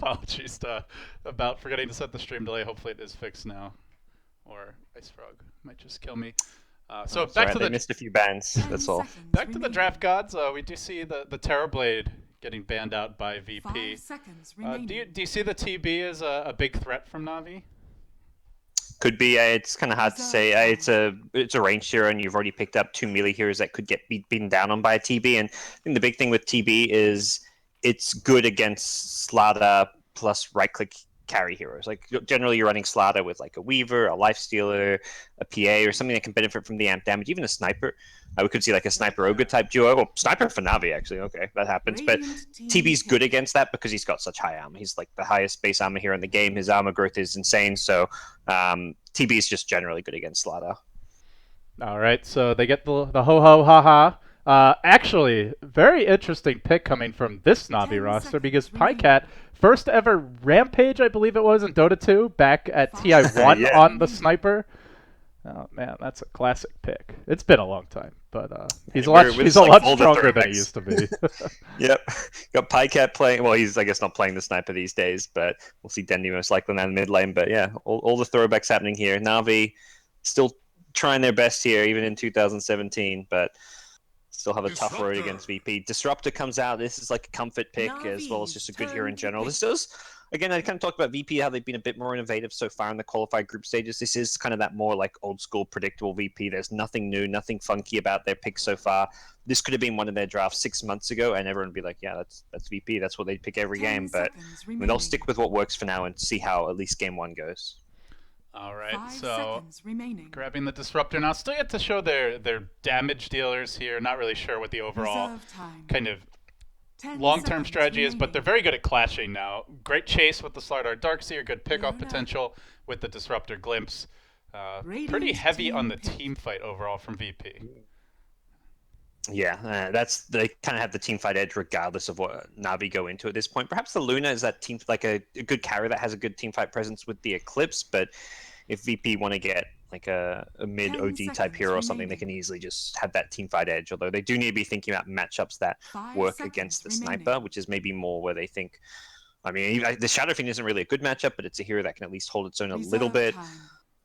Apologies about forgetting to set the stream delay. Hopefully it is fixed now. Or Ice Frog might just kill me. So That's back alright, to they the missed a few bans, that's all. draft gods. We do see the Terrorblade getting banned out by VP. Do you see the TB as a big threat from Navi? Could be. It's kind of hard to say. It's a range hero, and you've already picked up two melee heroes that could get beaten down on by a TB. And I think the big thing with TB is it's good against Slaughter plus right click carry heroes. Like generally, you're running Slaughter with like a Weaver, a Lifestealer, a PA, or something that can benefit from the amp damage. Even a Sniper. We could see like a Sniper Ogre type duo. Well, Sniper for Navi actually. Okay, that happens. But TB's good against that because he's got such high armor. He's like the highest base armor here in the game. His armor growth is insane. So TB is just generally good against Slaughter. All right, so they get the ho ho ha ha. Actually, very interesting pick coming from this Navi roster because Pycat, first ever Rampage, I believe it was in Dota 2, back at TI1 Yeah. on the Sniper. Oh man, that's a classic pick. It's been a long time, but he's a lot stronger than he used to be. Yep, got Pycat playing. Well, he's I guess not playing the Sniper these days, but we'll see Dendy most likely now in the mid lane. But yeah, all the throwbacks happening here. Navi still trying their best here, even in 2017, but still have a tough road against VP. Disruptor comes out. This is like a comfort pick as well as just a good hero in general. This does, again, I kind of talked about VP, how they've been a bit more innovative so far in the qualified group stages. This is kind of that more like old school predictable VP. There's nothing new, nothing funky about their picks so far. This could have been one of their drafts 6 months ago, and everyone would be like, yeah, that's VP. That's what they pick every game. But I mean, they'll stick with what works for now and see how at least game one goes. All right, so grabbing the Disruptor now. Still yet to show their damage dealers here. Not really sure what the overall kind of long-term strategy is, but they're very good at clashing now. Great chase with the Slardar Darkseer, good pickoff potential with the Disruptor Glimpse. Pretty heavy on the team fight overall from VP. Yeah, they kind of have the team fight edge regardless of what Navi go into at this point. Perhaps the Luna is that team like a good carry that has a good team fight presence with the Eclipse, but if VP want to get like a mid OD type hero or something, they can easily just have that team fight edge. Although they do need to be thinking about matchups that work against the Sniper, which is maybe more where they think. I mean, the Shadow Fiend isn't really a good matchup, but it's a hero that can at least hold its own a little bit.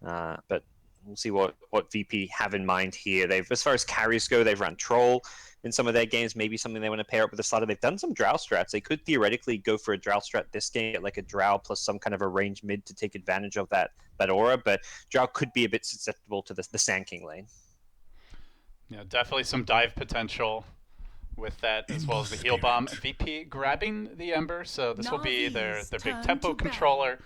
But we'll see what VP have in mind here. As far as carries go, they've run Troll in some of their games. Maybe something they want to pair up with a Slaughter. They've done some Drow strats. They could theoretically go for a Drow strat this game, get like a Drow plus some kind of a range mid to take advantage of that aura. But Drow could be a bit susceptible to the Sand King lane. Yeah, definitely some dive potential with that, as well as the heal bomb. VP grabbing the Ember, so this will be their big tempo controller.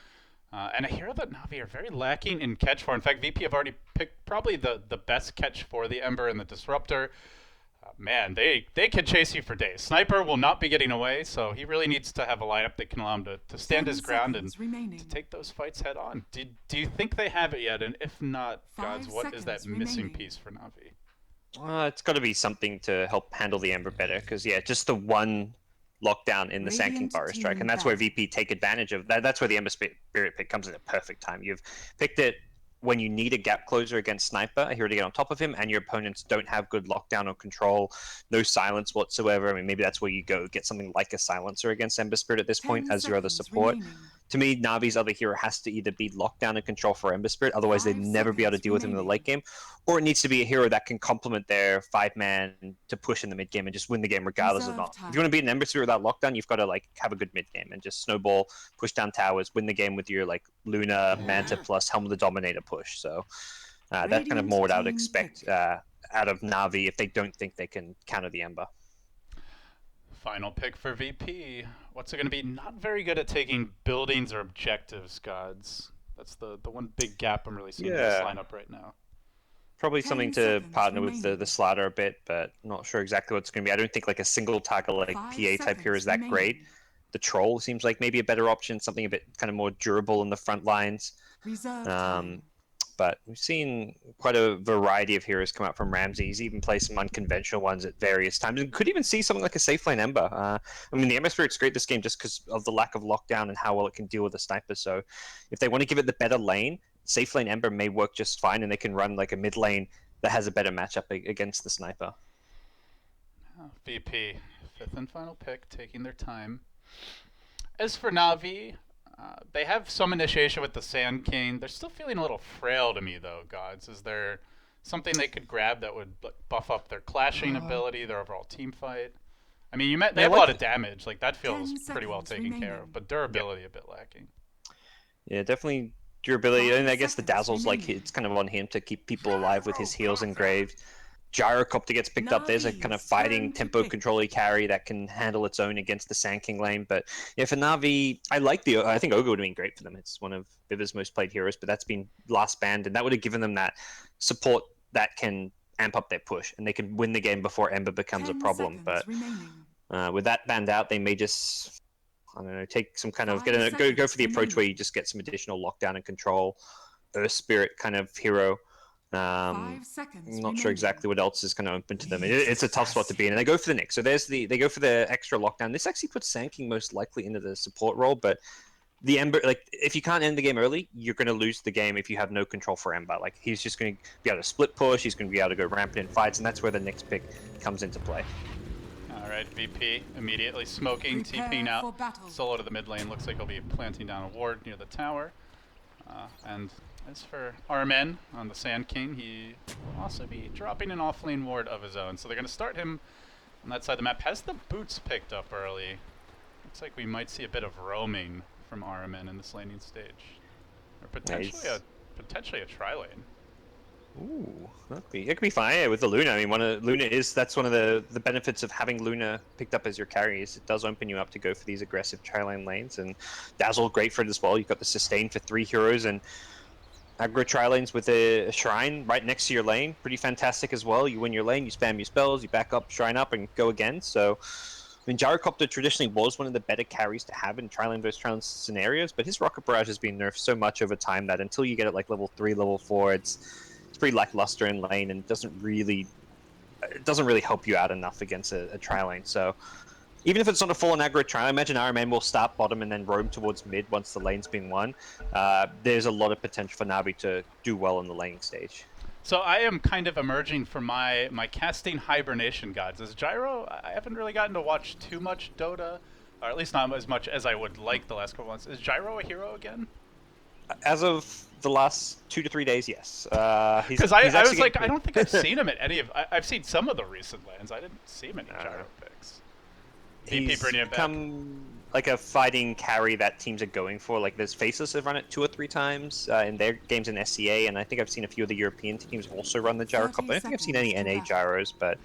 And a hero that Navi are very lacking in catch for. In fact, VP have already picked probably the best catch for the Ember and the Disruptor. Man, they can chase you for days. Sniper will not be getting away, so he really needs to have a lineup that can allow him to stand his ground and to take those fights head on. Do you think they have it yet? And if not, gods, what is that missing piece for Navi? It's got to be something to help handle the Ember better, because yeah, just the one lockdown in the Sand King Burrow Strike, and that's where VP take advantage of that. That's where the Ember Spirit pick comes at a perfect time. You've picked it when you need a gap closer against Sniper, a hero to get on top of him, and your opponents don't have good lockdown or control, no silence whatsoever. I mean, maybe that's where you go get something like a silencer against Ember Spirit at this point as your other support. To me, Navi's other hero has to either be lockdown and control for Ember Spirit, otherwise they'd never be able to deal with him in the late game, or it needs to be a hero that can complement their 5-man to push in the mid game and just win the game regardless of not. If you want to beat an Ember Spirit without lockdown, you've got to like have a good mid game and just snowball, push down towers, win the game with your like Luna, Manta plus Helm of the Dominator push. So that's kind of more what I would expect out of Navi if they don't think they can counter the Ember. Final pick for VP. What's it going to be? Not very good at taking buildings or objectives, gods. That's the one big gap I'm really seeing in this lineup right now. Probably something to partner with the Slaughter a bit, but not sure exactly what it's going to be. I don't think like a single target like PA type hero is that great. The Troll seems like maybe a better option, something a bit kind of more durable in the front lines. But we've seen quite a variety of heroes come out from Ramsey. He's even played some unconventional ones at various times, and could even see something like a safe lane Ember. I mean, the Ember Spirit's great this game just because of the lack of lockdown and how well it can deal with the Sniper. So if they want to give it the better lane, safe lane Ember may work just fine, and they can run like a mid lane that has a better matchup against the Sniper. VP, fifth and final pick, taking their time. as for Na'Vi, they have some initiation with the Sand King. They're still feeling a little frail to me, though, Gods. Is there something they could grab that would buff up their clashing ability, their overall team fight? I mean, they have a lot of damage. Like, that feels pretty well taken care of, but durability a bit lacking. Yeah, definitely durability. And I guess the Dazzle's like, it's kind of on him to keep people alive with his heals engraved. Gyrocopter gets picked up. There's a kind of fighting tempo control carry that can handle its own against the Sand King lane. But yeah, for Na'Vi, I think Ogre would have been great for them. It's one of Viva's most played heroes, but that's been last banned, and that would have given them that support that can amp up their push, and they can win the game before Ember becomes a problem. But with that banned out, they may just, I don't know, take some kind of go for the approach where you just get some additional lockdown and control, Earth Spirit kind of hero. I'm not sure exactly what else is going to open to them. It's a tough spot to be in, and they go for the Nick. So they go for the extra lockdown. This actually puts Sand King most likely into the support role, but the Ember, like, if you can't end the game early, you're going to lose the game if you have no control for Ember. Like, he's just going to be able to split push, he's going to be able to go rampant in fights, and that's where the next pick comes into play. Alright, VP immediately smoking, TPing out. Solo to the mid lane, looks like he'll be planting down a ward near the tower. And as for Armen on the Sand King, he will also be dropping an off-lane ward of his own. So they're going to start him on that side of the map. Has the boots picked up early? Looks like we might see a bit of roaming from Armen in this laning stage. Or potentially a tri-lane. Ooh, it could be fine. Yeah, with the Luna. I mean, that's one of the benefits of having Luna picked up as your carry, is it does open you up to go for these aggressive tri-lane lanes, and Dazzle great for it as well. You've got the sustain for 3 heroes, and aggro tri-lanes with a shrine right next to your lane. Pretty fantastic as well. You win your lane, you spam your spells, you back up, shrine up, and go again. So, I mean, Gyrocopter traditionally was one of the better carries to have in tri-lane versus tri-lane scenarios, but his Rocket Barrage has been nerfed so much over time that until you get it like level 3, level 4, it's pretty lackluster in lane, and doesn't really help you out enough against a tri-lane. So even if it's not a full-on aggro tri, I imagine RMN will start bottom and then roam towards mid once the lane's been won. There's a lot of potential for Navi to do well in the laning stage. So I am kind of emerging from my casting hibernation, Gods. As Gyro, I haven't really gotten to watch too much Dota, or at least not as much as I would like the last couple months. Is Gyro a hero again? As of the last 2 to 3 days, yes. Because I was like, I don't think I've seen him at any of. I've seen some of the recent lands. I didn't see many Gyro picks. He's become like a fighting carry that teams are going for. Like, there's Faceless have run it 2 or 3 times in their games in SCA, and I think I've seen a few of the European teams also run the Gyrocopter. I don't think I've seen any NA Gyros, but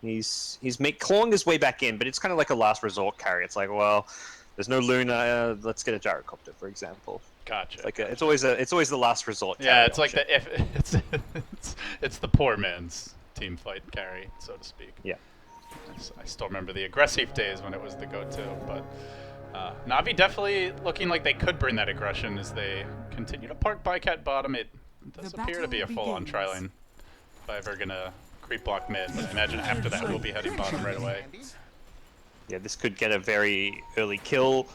he's clawing his way back in. But it's kind of like a last resort carry. It's like, well, there's no Luna, let's get a Gyrocopter, for example. Gotcha. It's always the last resort. Yeah, it's like it's the poor man's team fight carry, so to speak. Yeah. I still remember the aggressive days when it was the go-to, but Navi definitely looking like they could bring that aggression as they continue to park Bycat bottom. It does appear to be a full-on tri-lane if I'm ever gonna creep block mid, but I imagine after that we'll be heading bottom right away. Yeah, this could get a very early kill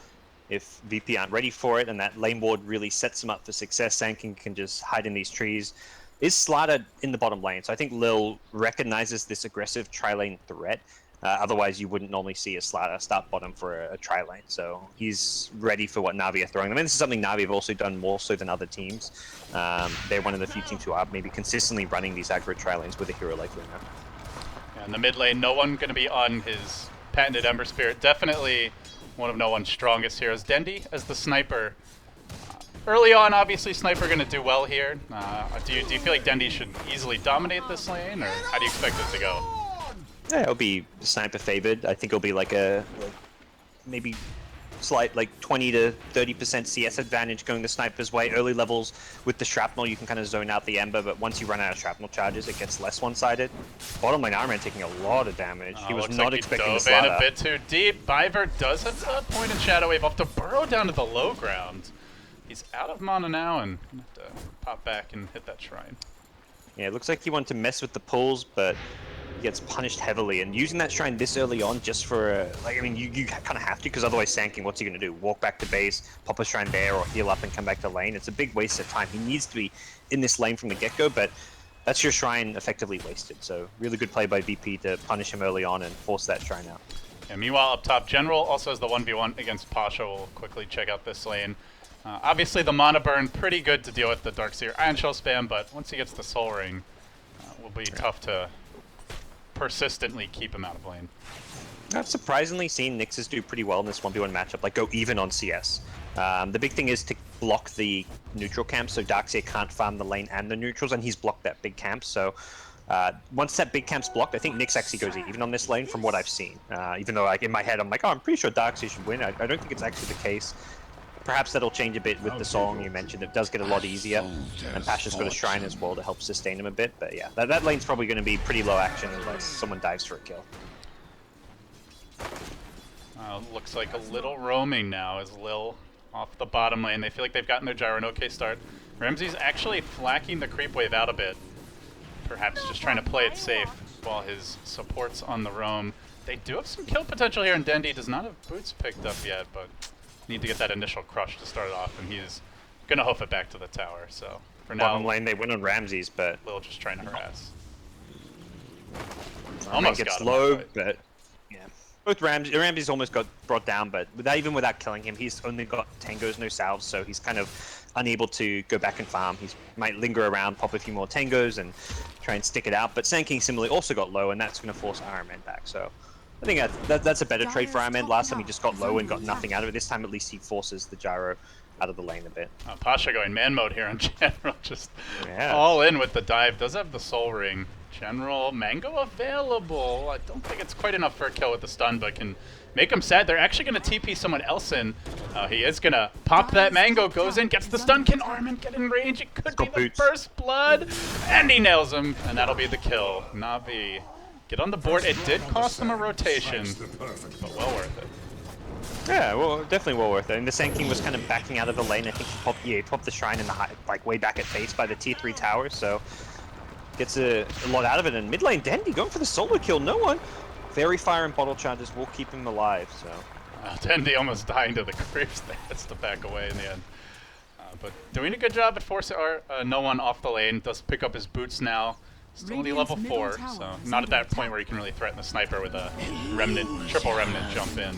if VP aren't ready for it, and that lane ward really sets them up for success. Sand King can just hide in these trees. Is Slider in the bottom lane, so I think Lil recognizes this aggressive tri-lane threat. Otherwise, you wouldn't normally see a Slider start bottom for a tri-lane. So he's ready for what Navi are throwing them. And this is something Navi have also done more so than other teams. They're one of the few teams who are maybe consistently running these aggro tri-lanes with a hero like Luna. Yeah, in the mid lane, no one going to be on his patented Ember Spirit. Definitely one of no one's strongest heroes. Dendi as the sniper. Early on, obviously, Sniper going to do well here. Do you feel like Dendi should easily dominate this lane, or how do you expect it to go? Yeah, it'll be Sniper favored. I think it'll be like maybe slight 20 to 30% CS advantage going the Sniper's way. Early levels with the Shrapnel, you can kind of zone out the Ember, but once you run out of Shrapnel charges, it gets less one-sided. Bottom lane Ironman taking a lot of damage. He was not expecting the Slider. A bit too deep. Byver does have a point in Shadow Wave, off to burrow down to the low ground. He's out of mana now and gonna have to pop back and hit that shrine. Yeah, it looks like he wanted to mess with the pulls, but he gets punished heavily. And using that shrine this early on just for, you kind of have to, because otherwise Sand King, what's he going to do? Walk back to base, pop a shrine there, or heal up and come back to lane? It's a big waste of time. He needs to be in this lane from the get-go, but that's your shrine effectively wasted. So really good play by VP to punish him early on and force that shrine out. And meanwhile, up top, General also has the 1v1 against Pasha. We'll quickly check out this lane. Obviously, the mana burn, pretty good to deal with the Darkseer Iron Shell spam, but once he gets the Soul Ring, will be tough to persistently keep him out of lane. I've surprisingly seen Nixes do pretty well in this 1v1 matchup, like go even on CS. The big thing is to block the neutral camp, so Darkseer can't farm the lane and the neutrals, and he's blocked that big camp, so once that big camp's blocked, I think Nyx actually goes even on this lane from what I've seen. Even though like in my head I'm like, oh, I'm pretty sure Darkseer should win. I don't think it's actually the case. Perhaps that'll change a bit with the song you mentioned. It does get a lot easier, and Pasha's got a shrine as well to help sustain him a bit. But yeah, that lane's probably going to be pretty low action unless someone dives for a kill. Looks like a little roaming now as Lil off the bottom lane. They feel like they've gotten their gyro, an okay start. Ramsey's actually flacking the creep wave out a bit. Perhaps just trying to play it safe while his support's on the roam. They do have some kill potential here, and Dendi does not have boots picked up yet, but need to get that initial crush to start it off, and he's gonna hoof it back to the tower. So for now, bottom lane they win on Ramses, but Lil just trying to harass. Almost gets low, but yeah. Both Ramses almost got brought down, but even without killing him, he's only got tangos, no salves, so he's kind of unable to go back and farm. He might linger around, pop a few more tangos, and try and stick it out. But Sand King similarly also got low, and that's going to force Iron Man back. So I think that's a better trade for Iron Man. Last time he just got low and got nothing out of it. This time at least he forces the gyro out of the lane a bit. Pasha going man mode here in General, just all in with the dive. Does have the Soul Ring. General Mango available. I don't think it's quite enough for a kill with the stun, but can make him sad. They're actually going to TP someone else in. He is going to pop that Mango, goes in, gets the stun. Can Armin get in range? It could be the first blood. And he nails him, and that'll be the kill. Na'Vi get on the board. It did cost them a rotation, but well worth it. Yeah, well, definitely well worth it. And the Sand King was kind of backing out of the lane. I think he popped the shrine in the like way back at base by the T3 tower, so gets a lot out of it. And mid lane, Dendi going for the solo kill. No one. Fairy Fire and bottle charges will keep him alive. So Dendi almost dying to the creeps. They has to back away in the end. But doing a good job at forcing no one off the lane. Does pick up his boots now. Still only level 4, so not at that point where you can really threaten the sniper with a remnant, triple remnant jump in.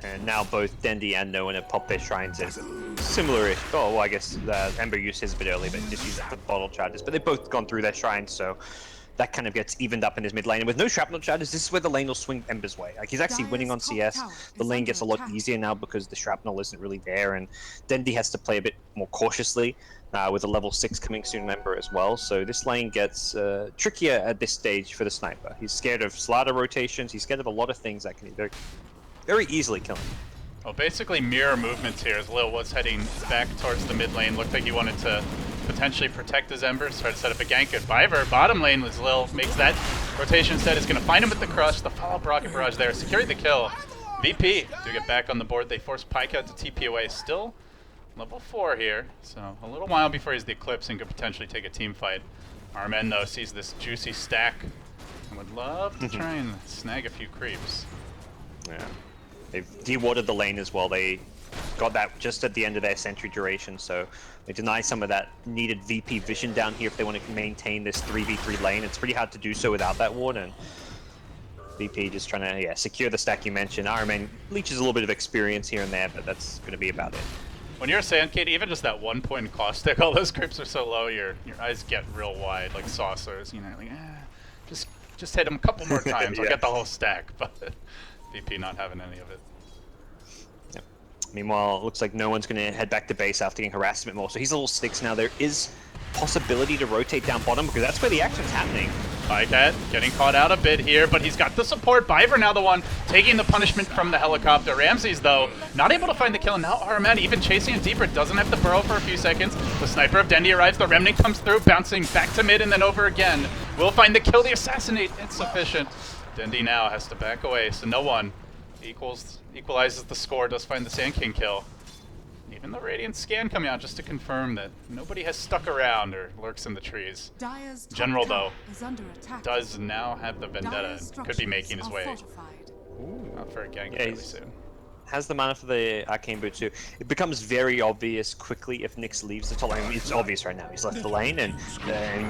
And now both Dendi and No One have popped their shrines in. Similar-ish. Oh, well, I guess Ember used his a bit early, but just used it for bottle charges. But they've both gone through their shrines, so that kind of gets evened up in his mid lane. And with no shrapnel charges, this is where the lane will swing Ember's way. Like, he's actually winning on CS. The lane gets a lot easier now because the shrapnel isn't really there, and Dendi has to play a bit more cautiously with a level 6 coming soon on Ember as well. So this lane gets trickier at this stage for the sniper. He's scared of Slaughter rotations. He's scared of a lot of things that can either very easily kill him. Well, basically mirror movements here as Lil was heading back towards the mid lane. Looked like he wanted to potentially protect his Embers, try to set up a gank at Viver. Bottom lane was Lil, makes that rotation instead. Is going to find him with the crush, the follow-up rocket barrage there, securing the kill. VP do get back on the board. They force Pika to TP away. Still level 4 here, so a little while before he's the Eclipse and could potentially take a team fight. Armen, though, sees this juicy stack and would love to try and snag a few creeps. Yeah. They've dewatered the lane as well. They got that just at the end of their sentry duration, so they deny some of that needed VP vision down here if they want to maintain this 3v3 lane. It's pretty hard to do so without that ward, and VP just trying to secure the stack you mentioned. Ironman leeches a little bit of experience here and there, but that's going to be about it. When you're a Sand Kid, even just that 1 point in caustic, all those creeps are so low, your eyes get real wide, like saucers. You know, like just hit him a couple more times, I'll get the whole stack. But VP not having any of it. Yep. Meanwhile, it looks like no one's going to head back to base after getting harassed a bit more. So he's level 6 now. There is possibility to rotate down bottom because that's where the action's happening. Bycat getting caught out a bit here, but he's got the support. Biver now the one taking the punishment from the helicopter. Ramses, though, not able to find the kill. And now Arman even chasing it deeper. Doesn't have to burrow for a few seconds. The sniper of Dendi arrives. The Remnant comes through, bouncing back to mid and then over again. Will find the kill. The assassinate insufficient. Dendi now has to back away, so no one equalizes the score, does find the Sand King kill. Even the Radiant scan coming out just to confirm that nobody has stuck around or lurks in the trees. General, though, does now have the Vendetta and could be making his way out for a gank fairly soon. has the mana for the Arcane Boot too. It becomes very obvious quickly if Nyx leaves the top lane. It's obvious right now. He's left the lane, and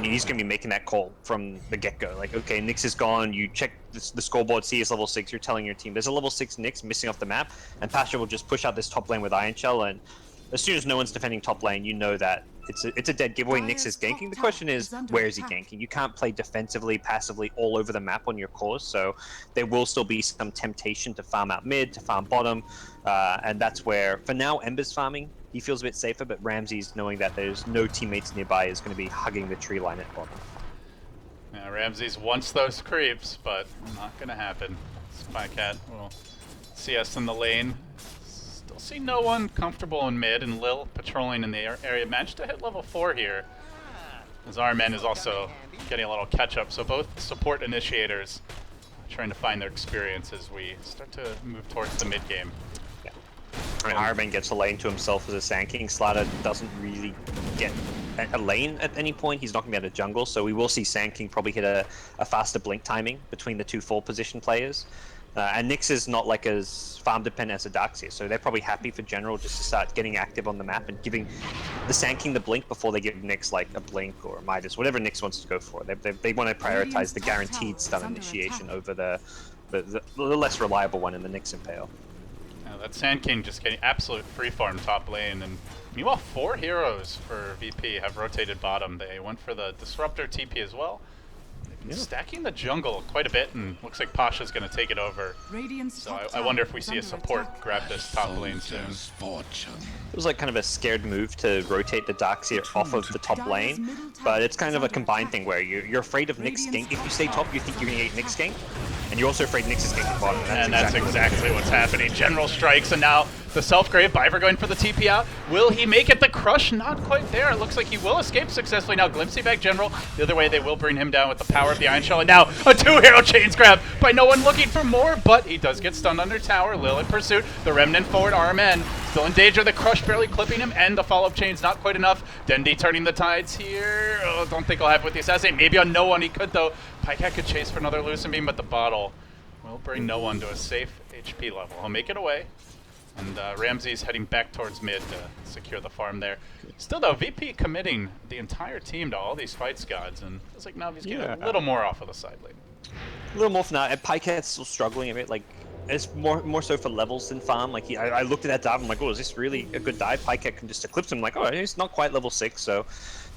he's going to be making that call from the get-go. Like, okay, Nyx is gone. You check the scoreboard, see it's level 6. You're telling your team there's a level 6 Nyx missing off the map, and Pasha will just push out this top lane with Iron Shell, and as soon as no one's defending top lane, you know that it's a dead giveaway. Nyx is ganking. The question is, where is he ganking? You can't play defensively, passively all over the map on your cores, so there will still be some temptation to farm out mid, to farm bottom, and that's where, for now, Ember's farming. He feels a bit safer, but Ramsey's, knowing that there's no teammates nearby, is going to be hugging the tree line at bottom. Yeah, Ramsey's wants those creeps, but not going to happen. Spycat will CS in the lane. Still see no one comfortable in mid, and Lil patrolling in the area. Managed to hit level 4 here, as Armen is also getting a little catch-up. So both support initiators trying to find their experience as we start to move towards the mid game. Yeah. I mean, Armen gets a lane to himself as a Sand King. Slaughter doesn't really get a lane at any point. He's not going to be able to jungle, so we will see Sand King probably hit a faster blink timing between the two 4 position players. And Nyx is not like as farm dependent as a Darkseer, so they're probably happy for General just to start getting active on the map and giving the Sand King the blink before they give Nyx like a blink or a Midas, whatever Nyx wants to go for. They want to prioritize the guaranteed stun initiation over the less reliable one in the Nyx Impale. Now that Sand King just getting absolute freeform top lane, and meanwhile 4 heroes for VP have rotated bottom. They went for the Disruptor TP as well. Yeah. Stacking the jungle quite a bit, and looks like Pasha's going to take it over. So I wonder if we see a support grab this top lane soon. It was like kind of a scared move to rotate the Darkseer off of the top lane, but it's kind of a combined thing where you're afraid of Nyx gank. If you stay top, you think you're going to get Nyx gank, and you're also afraid Nyx is ganking bottom. And that's exactly what's happening. General strikes, and now the Self-Grave, Biver going for the TP out. Will he make it? The crush not quite there. It looks like he will escape successfully. Now glimpsing back General. The other way, they will bring him down with the power of the Iron Shell. And now a 2-hero chains grab by no one looking for more, but he does get stunned under tower. Lil in pursuit. The Remnant forward, Armen still in danger. The crush barely clipping him, and the follow-up chains not quite enough. Dendi turning the tides here. Oh, don't think I'll have it with the assassin. Maybe on no one he could, though. Pycat could chase for another Lucent Beam, but the bottle will bring no one to a safe HP level. He'll make it away. And Ramsey's heading back towards mid to secure the farm there. Still though, VP committing the entire team to all these fights gods, and it's like Navi's getting a little more off of the side lane. A little more for now, and Pycat's still struggling a bit. Like, it's more so for levels than farm. Like, I looked at that dive, I'm like, oh, is this really a good dive? Pycat can just eclipse him, like, oh, he's not quite level 6, so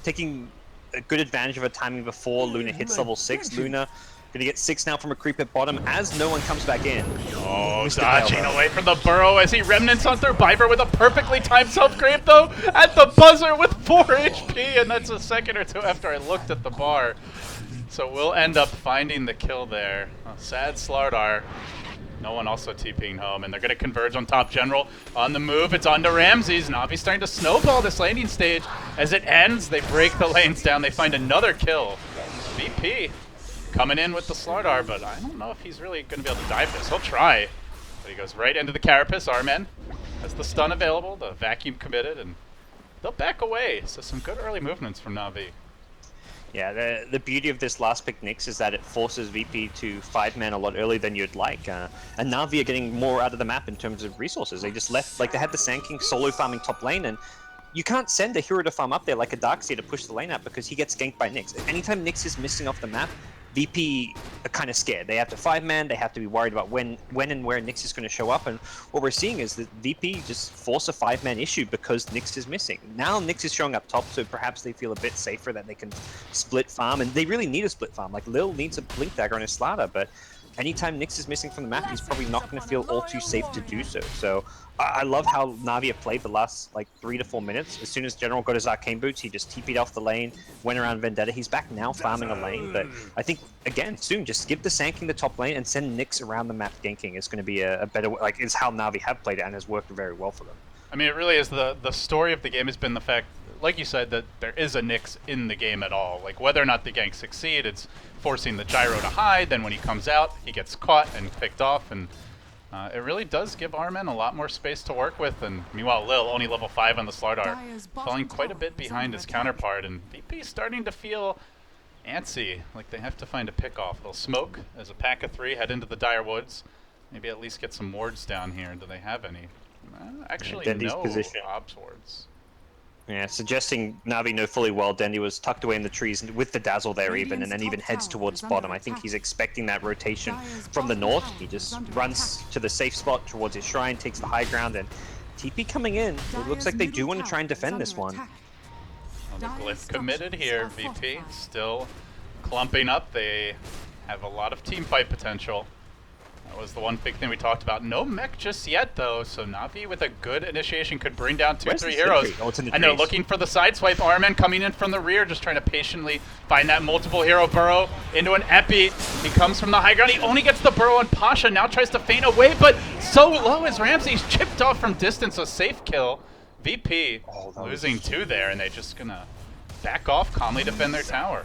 taking a good advantage of a timing before Luna hits level 6. Luna gonna get 6 now from a creep at bottom as no one comes back in. Oh, dodging away from the burrow as he Remnants Hunter. Biver with a perfectly timed Self-Grave though at the buzzer with 4 HP, and that's a second or two after I looked at the bar. So we'll end up finding the kill there. Oh, sad Slardar. No one also TPing home, and they're going to converge on top. General on the move. It's on to Ramses. Navi's starting to snowball this landing stage. As it ends, they break the lanes down. They find another kill. VP coming in with the Slardar, but I don't know if he's really going to be able to dive this. He'll try, but he goes right into the Carapace. Armen has the stun available, the vacuum committed, and they'll back away. So some good early movements from Navi. Yeah, the beauty of this last pick Nyx is that it forces VP to 5-man a lot earlier than you'd like, and Navi are getting more out of the map in terms of resources. They just left, like they had the Sand King solo farming top lane, and you can't send a hero to farm up there like a Darkseer to push the lane out because he gets ganked by Nyx. Anytime Nyx is missing off the map, VP are kind of scared. They have to 5-man, they have to be worried about when and where Nyx is going to show up, and what we're seeing is that VP just force a 5-man issue because Nyx is missing. Now Nyx is showing up top, so perhaps they feel a bit safer that they can split farm, and they really need a split farm. Like, Lil needs a Blink Dagger on his Slaughter, but anytime Nyx is missing from the map, he's probably not going to feel all too safe to do so. So I love how Navi have played the last like 3 to 4 minutes. As soon as General got his Arcane Boots, he just TP'd off the lane, went around Vendetta. He's back now farming a lane, but I think, again, soon, just give the Sand King the top lane and send Nyx around the map ganking is going to be a better, like, is how Navi have played it and has worked very well for them. I mean, it really is the story of the game has been the fact, like you said, that there is a Nyx in the game at all. Like, whether or not the ganks succeed, it's forcing the Gyro to hide, then when he comes out, he gets caught and picked off, and it really does give Armen a lot more space to work with, and meanwhile Lil, only level 5 on the Slardar, falling quite a bit behind his counterpart, and VP starting to feel antsy, like they have to find a pick-off. They'll smoke as a pack of 3 head into the Dire Woods. Maybe at least get some wards down here. Do they have any? Actually, Dendi's no position. Obs wards. Yeah, suggesting Navi know fully well Dendi was tucked away in the trees with the Dazzle there even, and then even heads towards bottom. I think he's expecting that rotation from the north. He just runs to the safe spot towards his shrine, takes the high ground, and TP coming in. It looks like they do want to try and defend this one. Well, the Glyph committed here, VP. Still clumping up. They have a lot of team fight potential. That was the one big thing we talked about. No mech just yet, though, so Navi with a good initiation could bring down 2-3 heroes. Oh, it's in the and they're trees. looking for the sideswipe. Arman coming in from the rear, just trying to patiently find that multiple hero burrow into an epi. He comes from the high ground. He only gets the burrow on Pasha, now tries to feint away, but so low is Ramsey. He's chipped off from distance, a safe kill. VP losing 2 there, and they're just gonna back off, calmly defend their tower.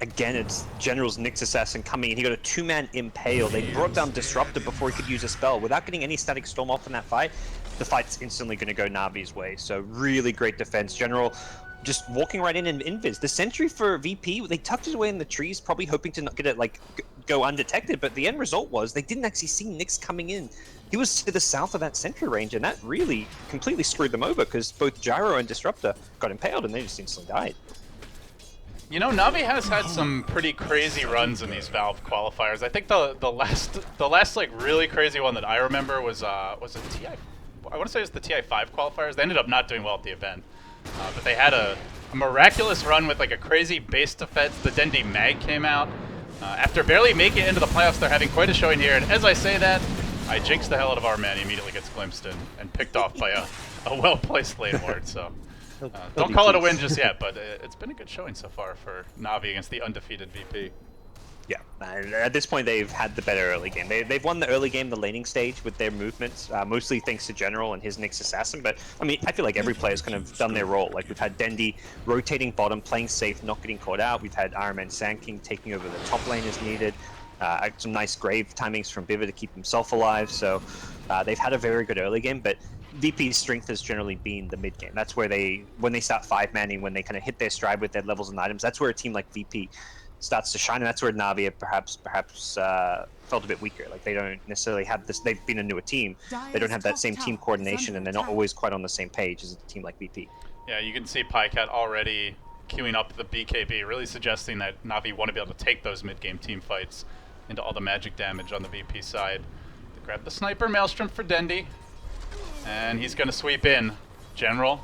Again, it's General's Nyx Assassin coming in. He got a 2-man Impale. They brought down Disruptor before he could use a spell. Without getting any Static Storm off in that fight, the fight's instantly going to go Navi's way. So really great defense. General just walking right in and invis. The sentry for VP, they tucked it away in the trees, probably hoping to not get it like go undetected, but the end result was they didn't actually see Nyx coming in. He was to the south of that sentry range, and that really completely screwed them over because both Gyro and Disruptor got impaled and they just instantly died. You know, Navi has had some pretty crazy runs in these Valve qualifiers. I think the last like really crazy one that I remember was a TI. I want to say it was the TI5 qualifiers. They ended up not doing well at the event, but they had a miraculous run with like a crazy base defense. The Dendi Mag came out after barely making it into the playoffs. They're having quite a showing here, and as I say that, I jinx the hell out of our man. He immediately gets glimpsed and picked off by a well-placed lane ward. So. Don't call it a win just yet, but it's been a good showing so far for Navi against the undefeated VP. Yeah, at this point they've had the better early game. They've won the early game, the laning stage, with their movements, mostly thanks to General and his Nyx Assassin, but I mean, I feel like every player's kind of done their role. Like we've had Dendi rotating bottom, playing safe, not getting caught out. We've had Iron Man Sand King taking over the top lane as needed. Some nice grave timings from Biva to keep himself alive, so they've had a very good early game, but VP's strength has generally been the mid game. That's where when they start 5-manning, when they kind of hit their stride with their levels and items, that's where a team like VP starts to shine, and that's where Navi perhaps felt a bit weaker. Like they don't necessarily have this. They've been a newer team. They don't have that same team coordination, and they're not always quite on the same page as a team like VP. Yeah, you can see Pycat already queuing up the BKB, really suggesting that Navi want to be able to take those mid game team fights into all the magic damage on the VP side. They grab the sniper Maelstrom for Dendi. And he's going to sweep in. General,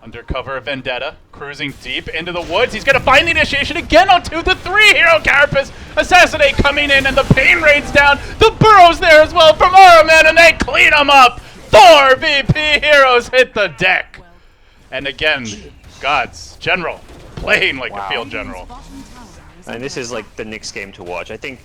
under cover of Vendetta, cruising deep into the woods. He's going to find the initiation again onto the 3-hero Carapace. Assassinate coming in, and the pain rains down. The burrow's there as well from Araman, and they clean him up. 4 VP heroes hit the deck. And again, gods, General, playing like a field general. And this is like the Nyx game to watch. I think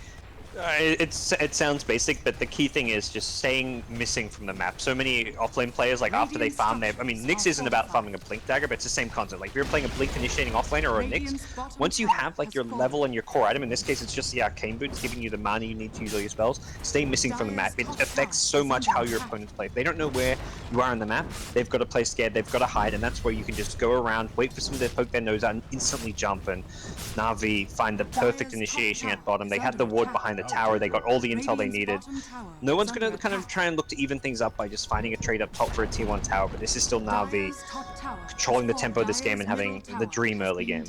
it sounds basic, but the key thing is just staying missing from the map. So many offlane players, like after they farm their... I mean, Nyx isn't about farming a Blink Dagger, but it's the same concept. Like if you're playing a Blink initiating offlaner or a Nyx, once you have like your level and your core item, in this case it's just the Arcane Boots giving you the mana you need to use all your spells, stay missing from the map. It affects so much how your opponents play. If they don't know where you are on the map, they've got to play scared, they've got to hide, and that's where you can just go around, wait for someone to poke their nose out and instantly jump. And Navi find the perfect initiation at bottom. They had the ward behind the tower, they got all the intel they needed. No one's going to kind of try and look to even things up by just finding a trade up top for a tier 1 tower, but this is still Navi controlling the tempo of this game and having the dream early game.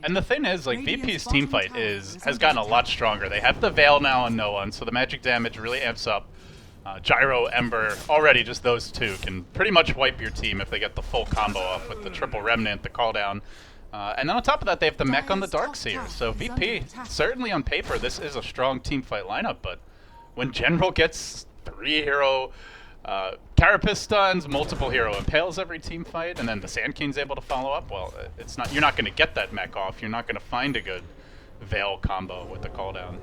And the thing is, like, VP's team fight has gotten a lot stronger. They have the Veil now on no one, so the magic damage really amps up. Gyro, Ember, already just those two can pretty much wipe your team if they get the full combo off with the triple Remnant, the call down. And then on top of that, they have the mech on the Darkseer. So VP, certainly on paper, this is a strong team fight lineup, but when General gets 3-hero Carapace stuns, multiple hero impales every team fight, and then the Sand King's able to follow up, well, you're not going to get that mech off. You're not going to find a good Veil combo with the call down.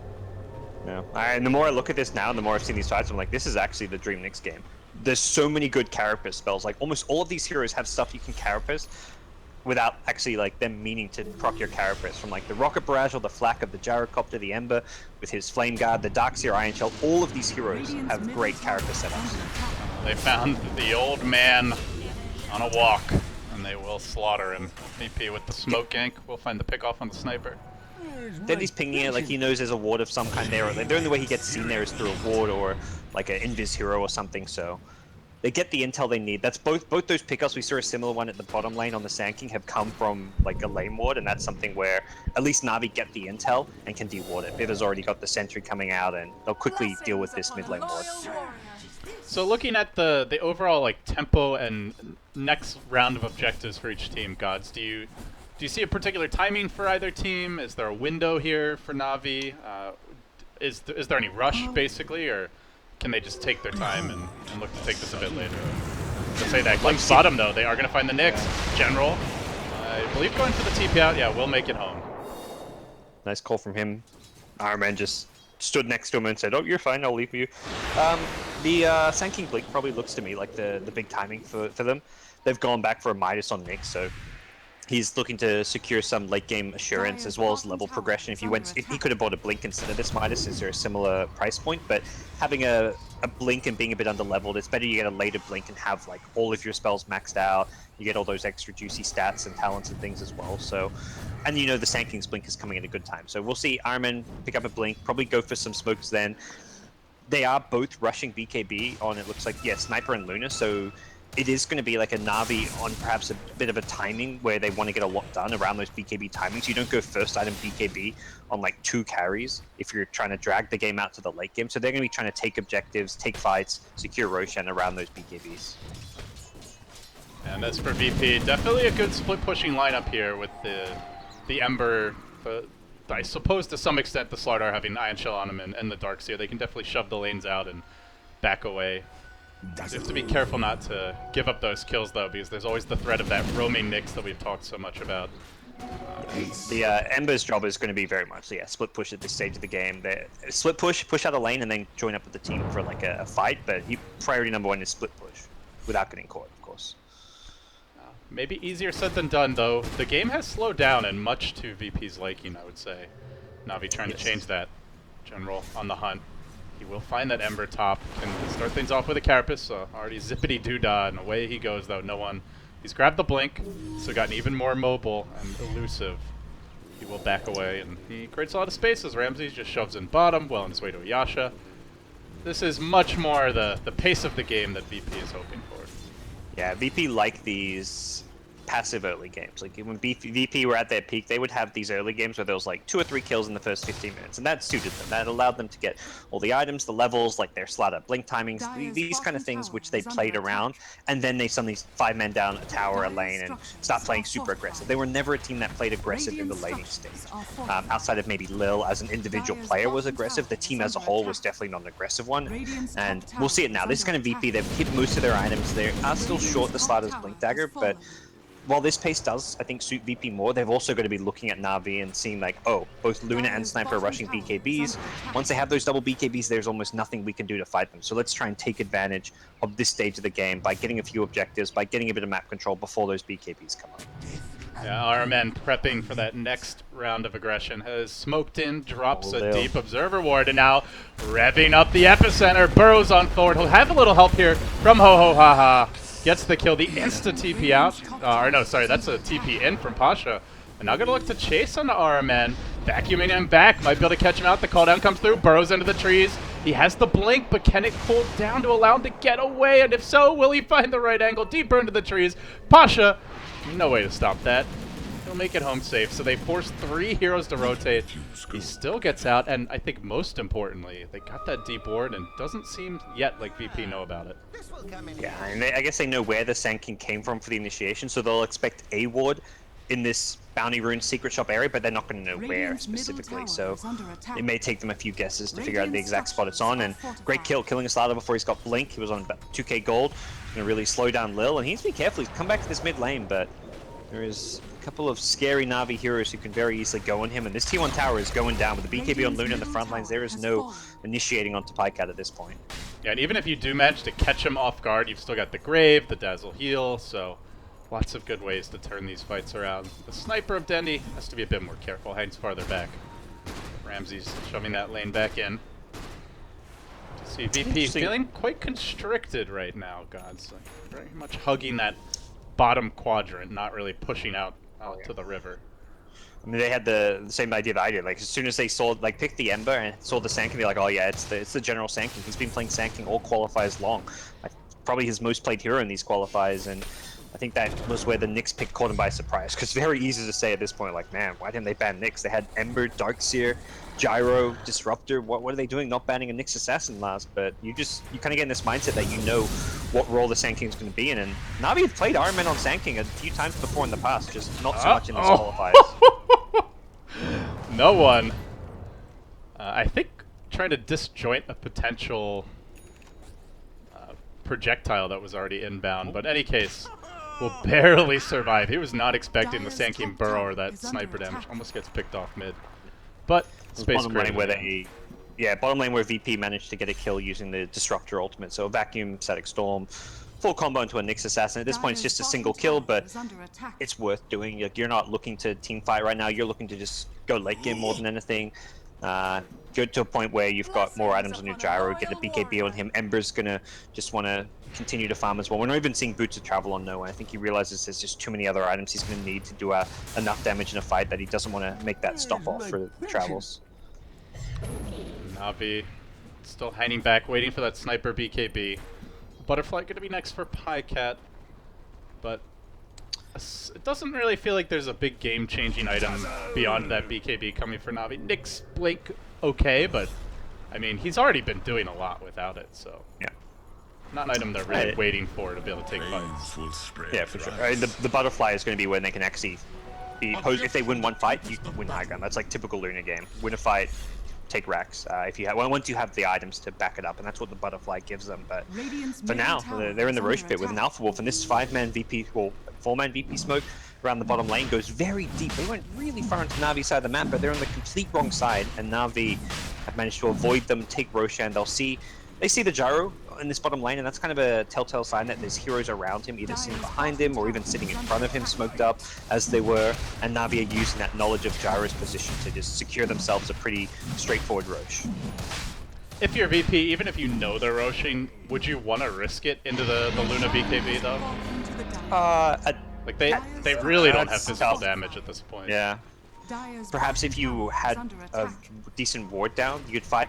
Yeah. And the more I look at this now, and the more I've seen these fights, I'm like, this is actually the Dream Nyx game. There's so many good Carapace spells. Like almost all of these heroes have stuff you can Carapace without actually like them meaning to proc your Carapace, from like the Rocket Barrage or the Flak of the Gyrocopter, the Ember with his Flame Guard, the Darkseer Iron Shell. All of these heroes have great Carapace setups. They found the old man on a walk, and they will slaughter him. VP with the smoke gank will find the pick off on the sniper. Dendy's pinging it, like he knows there's a ward of some kind there. Like, the only way he gets seen there is through a ward or like an invis hero or something, so they get the intel they need. That's both those pickups. We saw a similar one at the bottom lane on the Sand King have come from like a lane ward, and that's something where at least Na'Vi get the intel and can de-ward it. Viva's already got the sentry coming out, and they'll quickly deal with this mid lane ward. So looking at the overall like tempo and next round of objectives for each team, Gods, do you see a particular timing for either team? Is there a window here for Na'Vi? Is there any rush basically, or can they just take their time and look to take this a bit later? To say that Glimpse bottom though, they are going to find the Nyx. General, I believe going for the TP out, yeah, will make it home. Nice call from him. Iron Man just stood next to him and said, "Oh, you're fine, I'll leave you." The Sand King Blink probably looks to me like the big timing for them. They've gone back for a Midas on Nyx, so he's looking to secure some late game assurance as well as level progression. If he could have bought a Blink instead of this Midas, is there a similar price point? But having a Blink and being a bit under leveled, it's better you get a later Blink and have like all of your spells maxed out. You get all those extra juicy stats and talents and things as well. So, and you know the Sand King's Blink is coming at a good time. So we'll see Iron Man pick up a Blink, probably go for some smokes then. They are both rushing BKB on, it looks like, yeah, Sniper and Luna, so it is going to be like a Na'Vi on perhaps a bit of a timing where they want to get a lot done around those BKB timings. You don't go first item BKB on like 2 carries if you're trying to drag the game out to the late game. So they're going to be trying to take objectives, take fights, secure Roshan around those BKBs. And as for VP, definitely a good split pushing lineup here with the Ember, I suppose to some extent the Slardar having Ion Shell on him and the Darkseer. They can definitely shove the lanes out and back away. You have to be careful not to give up those kills though, because there's always the threat of that roaming Nyx that we've talked so much about. The Ember's job is going to be very much, yeah, split push at this stage of the game. Split push out a lane and then join up with the team for like a fight, but priority number 1 is split push, without getting caught, of course. Maybe easier said than done though. The game has slowed down and much to VP's liking, I would say. Na'Vi trying to change that. General on the hunt. He will find that Ember top. Can start things off with a Carapace, so already zippity doo-dah, and away he goes though. No one. He's grabbed the Blink, so gotten even more mobile and elusive. He will back away, and he creates a lot of space as Ramses just shoves in bottom, well on his way to Yasha. This is much more the pace of the game that VP is hoping for. Yeah, VP like these passive early games. Like when VP were at their peak, they would have these early games where there was like 2 or 3 kills in the first 15 minutes, and that suited them. That allowed them to get all the items, the levels, like their Slardar Blink timings, these kind of things which they played around, and then they suddenly 5 men down a tower, a lane, and start playing super aggressive. They were never a team that played aggressive in the laning stage. Outside of maybe Lil as an individual player was aggressive, the team as a whole was definitely not an aggressive one, and we'll see it now. This is kind of VP. They've hit most of their items. They are still short the Slardar's Blink Dagger, but while this pace does, I think, suit VP more, they've also got to be looking at Na'Vi and seeing like, oh, both Luna and Sniper are rushing BKBs. Once they have those double BKBs, there's almost nothing we can do to fight them. So let's try and take advantage of this stage of the game by getting a few objectives, by getting a bit of map control before those BKBs come up. Yeah, RMN prepping for that next round of aggression. Has smoked in, drops a deep observer ward, and now revving up the epicenter. Burrows on forward. He'll have a little help here from Ho-Ho-Ha-Ha. Gets the kill, the insta-TP out. Or no, sorry, that's a TP in from Pasha. And now gonna look to chase on the RMN. Vacuuming him back, might be able to catch him out. The call down comes through, burrows into the trees. He has the Blink, but can it hold down to allow him to get away? And if so, will he find the right angle deeper into the trees? Pasha, no way to stop that. He'll make it home safe. So they force 3 heroes to rotate. He still gets out, and I think most importantly, they got that deep ward, and doesn't seem yet like VP know about it. Yeah, and I guess they know where the Sand King came from for the initiation, so they'll expect a ward in this Bounty Rune secret shop area, but they're not going to know where specifically, so it may take them a few guesses to figure out the exact spot it's on. And great kill, killing a Slardar before he's got Blink. He was on about 2k gold, going to really slow down Lil, and he needs to be careful. He's come back to this mid lane, but there is a couple of scary Na'Vi heroes who can very easily go on him, and this T1 tower is going down with the BKB on Luna in the front lines. There is no initiating onto Pikeout at this point. Yeah, and even if you do manage to catch him off guard, you've still got the Grave, the Dazzle Heal, so lots of good ways to turn these fights around. The Sniper of Dendy has to be a bit more careful, hangs farther back. Ramsey's shoving that lane back in. See, VP feeling quite constricted right now, Gods. Like, very much hugging that bottom quadrant, not really pushing out to the river. I mean, they had the same idea that I did. Like, as soon as they saw, like, picked the Ember and saw the Sanking, they're like, oh yeah, it's the general Sanking. He's been playing Sanking all qualifiers long. Probably his most played hero in these qualifiers, and I think that was where the Nyx pick caught him by surprise. Because very easy to say at this point, like, man, why didn't they ban Nyx? They had Ember, Darkseer, Gyro, Disruptor. What are they doing not banning a Nyx Assassin last? But you kind of get in this mindset that you know what role the Sand King's going to be in. And Navi have played Iron Man on Sand King a few times before in the past, just not so much in these qualifiers. No one. I think trying to disjoint a potential projectile that was already inbound, but in any case, will barely survive. He was not expecting the Sand King burrow or that sniper damage. Almost gets picked off mid. But space bottom lane where bottom lane where VP managed to get a kill using the Disruptor ultimate. So Vacuum, Static Storm, full combo into a Nyx Assassin. At this point, it's just a single kill, but it's worth doing. You're not looking to team fight right now. You're looking to just go late game more than anything. Go to a point where you've got more items on your Gyro, get a BKB on him. Ember's gonna just want to continue to farm as well. We're not even seeing Boots of Travel on No One. I think he realizes there's just too many other items he's going to need to do enough damage in a fight that he doesn't want to make that stop off for the Travels. Navi still hanging back, waiting for that sniper BKB. Butterfly going to be next for Pycat, but it doesn't really feel like there's a big game-changing item beyond that BKB coming for Navi. Nyx Blink, okay, but I mean, he's already been doing a lot without it, so yeah. Not an item they're really waiting for to be able to take fights. Yeah, for sure. The Butterfly is going to be when they can actually if they win one fight, you win high ground. That's like typical Luna game. Win a fight, take racks. Once you have the items to back it up, and that's what the Butterfly gives them. But for now, they're in the Roche pit with an Alpha Wolf, and this 4-man VP smoke around the bottom lane goes very deep. They went really far into Navi's side of the map, but they're on the complete wrong side, and Navi have managed to avoid them, take Roshan. They see the Gyro in this bottom lane, and that's kind of a telltale sign that there's heroes around him, either sitting behind him or even sitting in front of him, smoked up as they were, and Navi are using that knowledge of Gyro's position to just secure themselves a pretty straightforward Roche. If you're VP, even if you know they're Roshing, would you want to risk it into the Luna BKB though? Like they really don't have physical damage at this point. Yeah. Perhaps if you had a decent ward down, you could fight.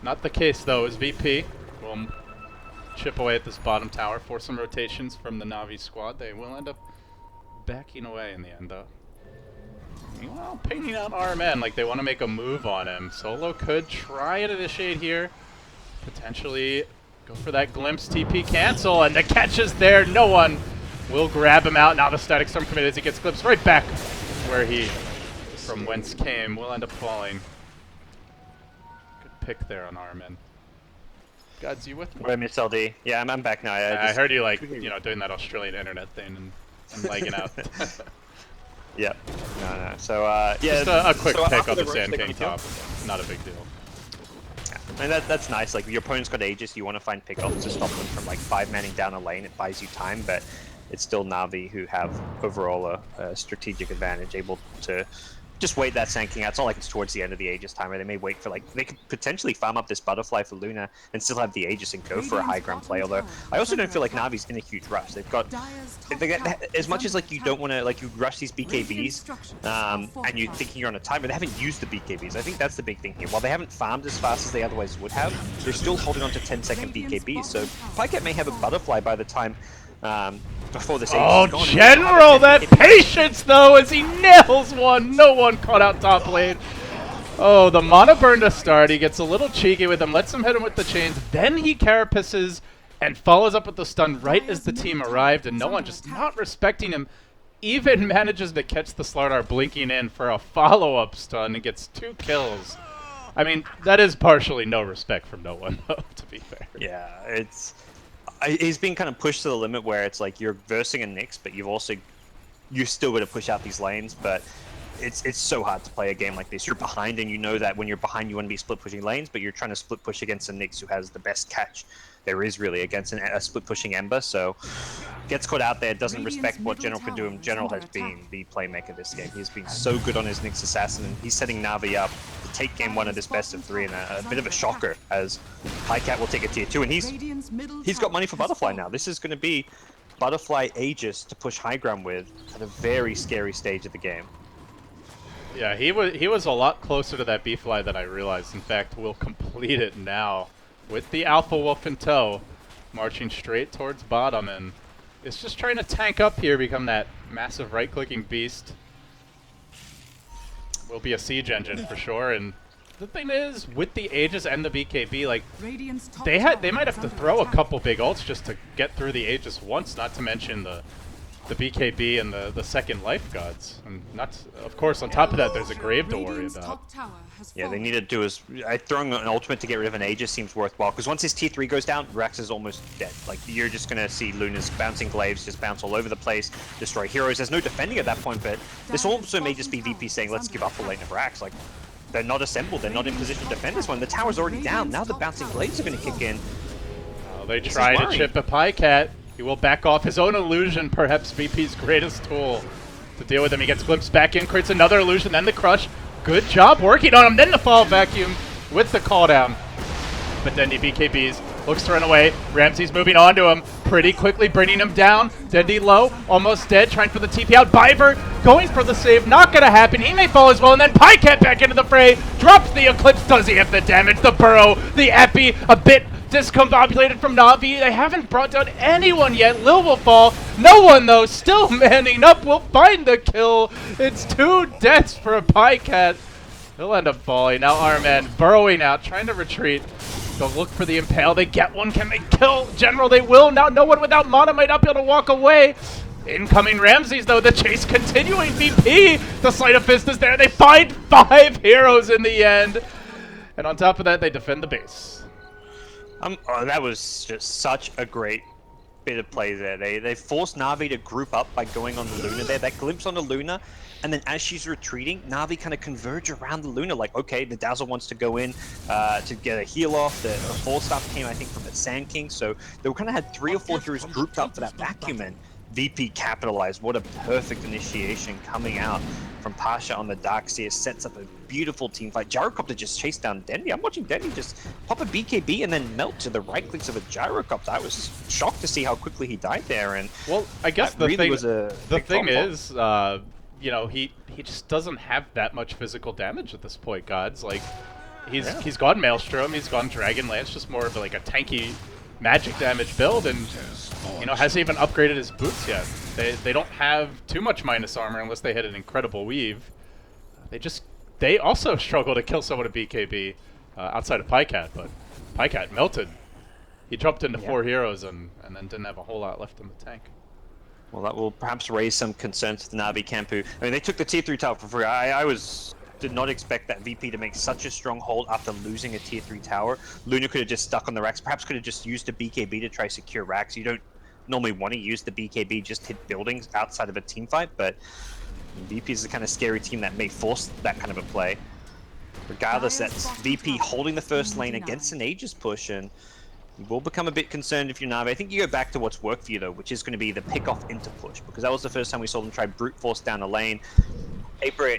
Not the case though, as VP will chip away at this bottom tower, force some rotations from the Navi squad. They will end up backing away in the end though. Meanwhile, painting out RMN like they want to make a move on him. Solo could try and initiate here. Potentially go for that glimpse TP cancel, and the catch is there. No one will grab him out. Now the Static Storm committed as he gets glimpsed right back where he from whence came. Will end up falling. Pick there on RMN. Gods, you with me? Wait, Miss LD. Yeah, I'm back now. I heard you doing that Australian internet thing and lagging out. Yep. No. So yeah. Just a quick pick on the Sand King top. Not a big deal. Yeah. And that's nice. Like your opponent's got Aegis, you want to find pickoffs to stop them from like 5-manning down a lane. It buys you time, but it's still Navi who have overall a strategic advantage, able to just wait that Sand King out. It's not like it's towards the end of the Aegis timer. They may wait for they could potentially farm up this Butterfly for Luna and still have the Aegis and go for a high ground play. Although I also don't feel like Navi's in a huge rush. They've got as much as you don't want to you rush these BKBs and you're thinking you're on a timer. They haven't used the BKBs. I think that's the big thing here. While they haven't farmed as fast as they otherwise would have, they're still holding on to 10-second BKBs. So Pycat may have a Butterfly by the time. Before this General, that patience though as he nails one. No one caught out top lane. Oh, the mana burn to start. He gets a little cheeky with him, lets him hit him with the chains. Then he carapaces and follows up with the stun right as the team arrived, and no one just not respecting him. Even manages to catch the Slardar blinking in for a follow-up stun and gets 2 kills. I mean, that is partially no respect from no one, though, to be fair. Yeah, he's been kind of pushed to the limit where it's like you're versing a Nyx, but you're still going to push out these lanes, but it's so hard to play a game like this. You're behind, and you know that when you're behind you want to be split pushing lanes, but you're trying to split push against a Nyx who has the best catch there is really against a split pushing Ember, so gets caught out there, doesn't respect what General can do, and General has been the playmaker this game. He's been so good on his Nyx Assassin, and he's setting Navi up to take game 1 of this best of 3, and a bit of a shocker as Pycat will take a tier 2, and he's got money for Butterfly now. This is going to be Butterfly Aegis to push high ground with at a very scary stage of the game. Yeah, he was a lot closer to that B-Fly than I realized. In fact, we'll complete it now with the Alpha Wolf in tow, marching straight towards bottom, and it's just trying to tank up here, become that massive right-clicking beast. Will be a siege engine for sure, and the thing is, with the Aegis and the BKB, like, they might have to throw a couple big ults just to get through the Aegis once, not to mention the BKB and the second life gods. And not, of course, on top of that, there's a grave to worry about. Yeah, they need to do is throwing an ultimate to get rid of an Aegis seems worthwhile, because once his tier 3 goes down, Rax is almost dead. Like, you're just going to see Luna's bouncing glaives just bounce all over the place, destroy heroes. There's no defending at that point, but this also may just be VP saying, let's give up the lane of Rax. Like, they're not assembled, they're not in position to defend this one. The tower's already down, now the bouncing glaives are going to kick in. Oh, they try to chip a Pycat. He will back off his own illusion, perhaps VP's greatest tool to deal with him. He gets glimpsed back in, creates another illusion, then the crush. Good job working on him, then the fall vacuum with the call down. But Dendi BKBs, looks to run away. Ramsey's moving on to him pretty quickly, bringing him down. Dendi low, almost dead, trying for the TP out. Biver going for the save, not gonna happen. He may fall as well, and then Pycat back into the fray. Drops the Eclipse, does he have the damage? The Burrow, the Epi, a bit discombobulated from Na'Vi. They haven't brought down anyone yet. Lil will fall. No one, though, still manning up. Will find the kill. It's 2 deaths for a Pycat. He'll end up falling. Now Arman burrowing out, trying to retreat. They'll look for the Impale. They get one. Can they kill General? They will. Now no one without mana might not be able to walk away. Incoming Ramses, though. The chase continuing. VP. The Sleight of Fist is there. They find 5 heroes in the end. And on top of that, they defend the base. Oh, that was just such a great bit of play there. They forced Na'Vi to group up by going on the Luna there. That glimpse on the Luna, and then as she's retreating, Na'Vi kind of converge around the Luna. Like, okay, the Dazzle wants to go in to get a heal off. The 4-star came, I think, from the Sand King. So they kind of had 3 or 4 heroes grouped up for that vacuum, and VP capitalized. What a perfect initiation coming out from Pasha on the Darkseer. Sets up a beautiful team fight. Gyrocopter just chased down Dendi. I'm watching Dendi just pop a BKB and then melt to the right clicks of a Gyrocopter. I was shocked to see how quickly he died there. And well, I guess the really thing is, you know, he just doesn't have that much physical damage at this point, gods. Like, he's gone Maelstrom, he's gone Dragonlance, just more of like a tanky magic damage build, and you know, hasn't even upgraded his boots yet. They don't have too much minus armor unless they hit an incredible weave. They also struggle to kill someone at BKB outside of Pycat, but Pycat melted. He jumped into 4 heroes and then didn't have a whole lot left in the tank. Well, that will perhaps raise some concerns to the Na'Vi camp, who, I mean, they took the tier 3 tower for free. I did not expect that VP to make such a strong hold after losing a tier 3 tower. Luna could have just stuck on the racks, perhaps could have just used a BKB to try secure racks. You don't normally want to use the BKB, just hit buildings outside of a team fight, but VP is the kind of scary team that may force that kind of a play. Regardless, that's VP holding the first lane against an Aegis push, and you will become a bit concerned if you're Na'Vi. I think you go back to what's worked for you, though, which is going to be the pick-off into push, because that was the first time we saw them try brute force down a lane. Paper,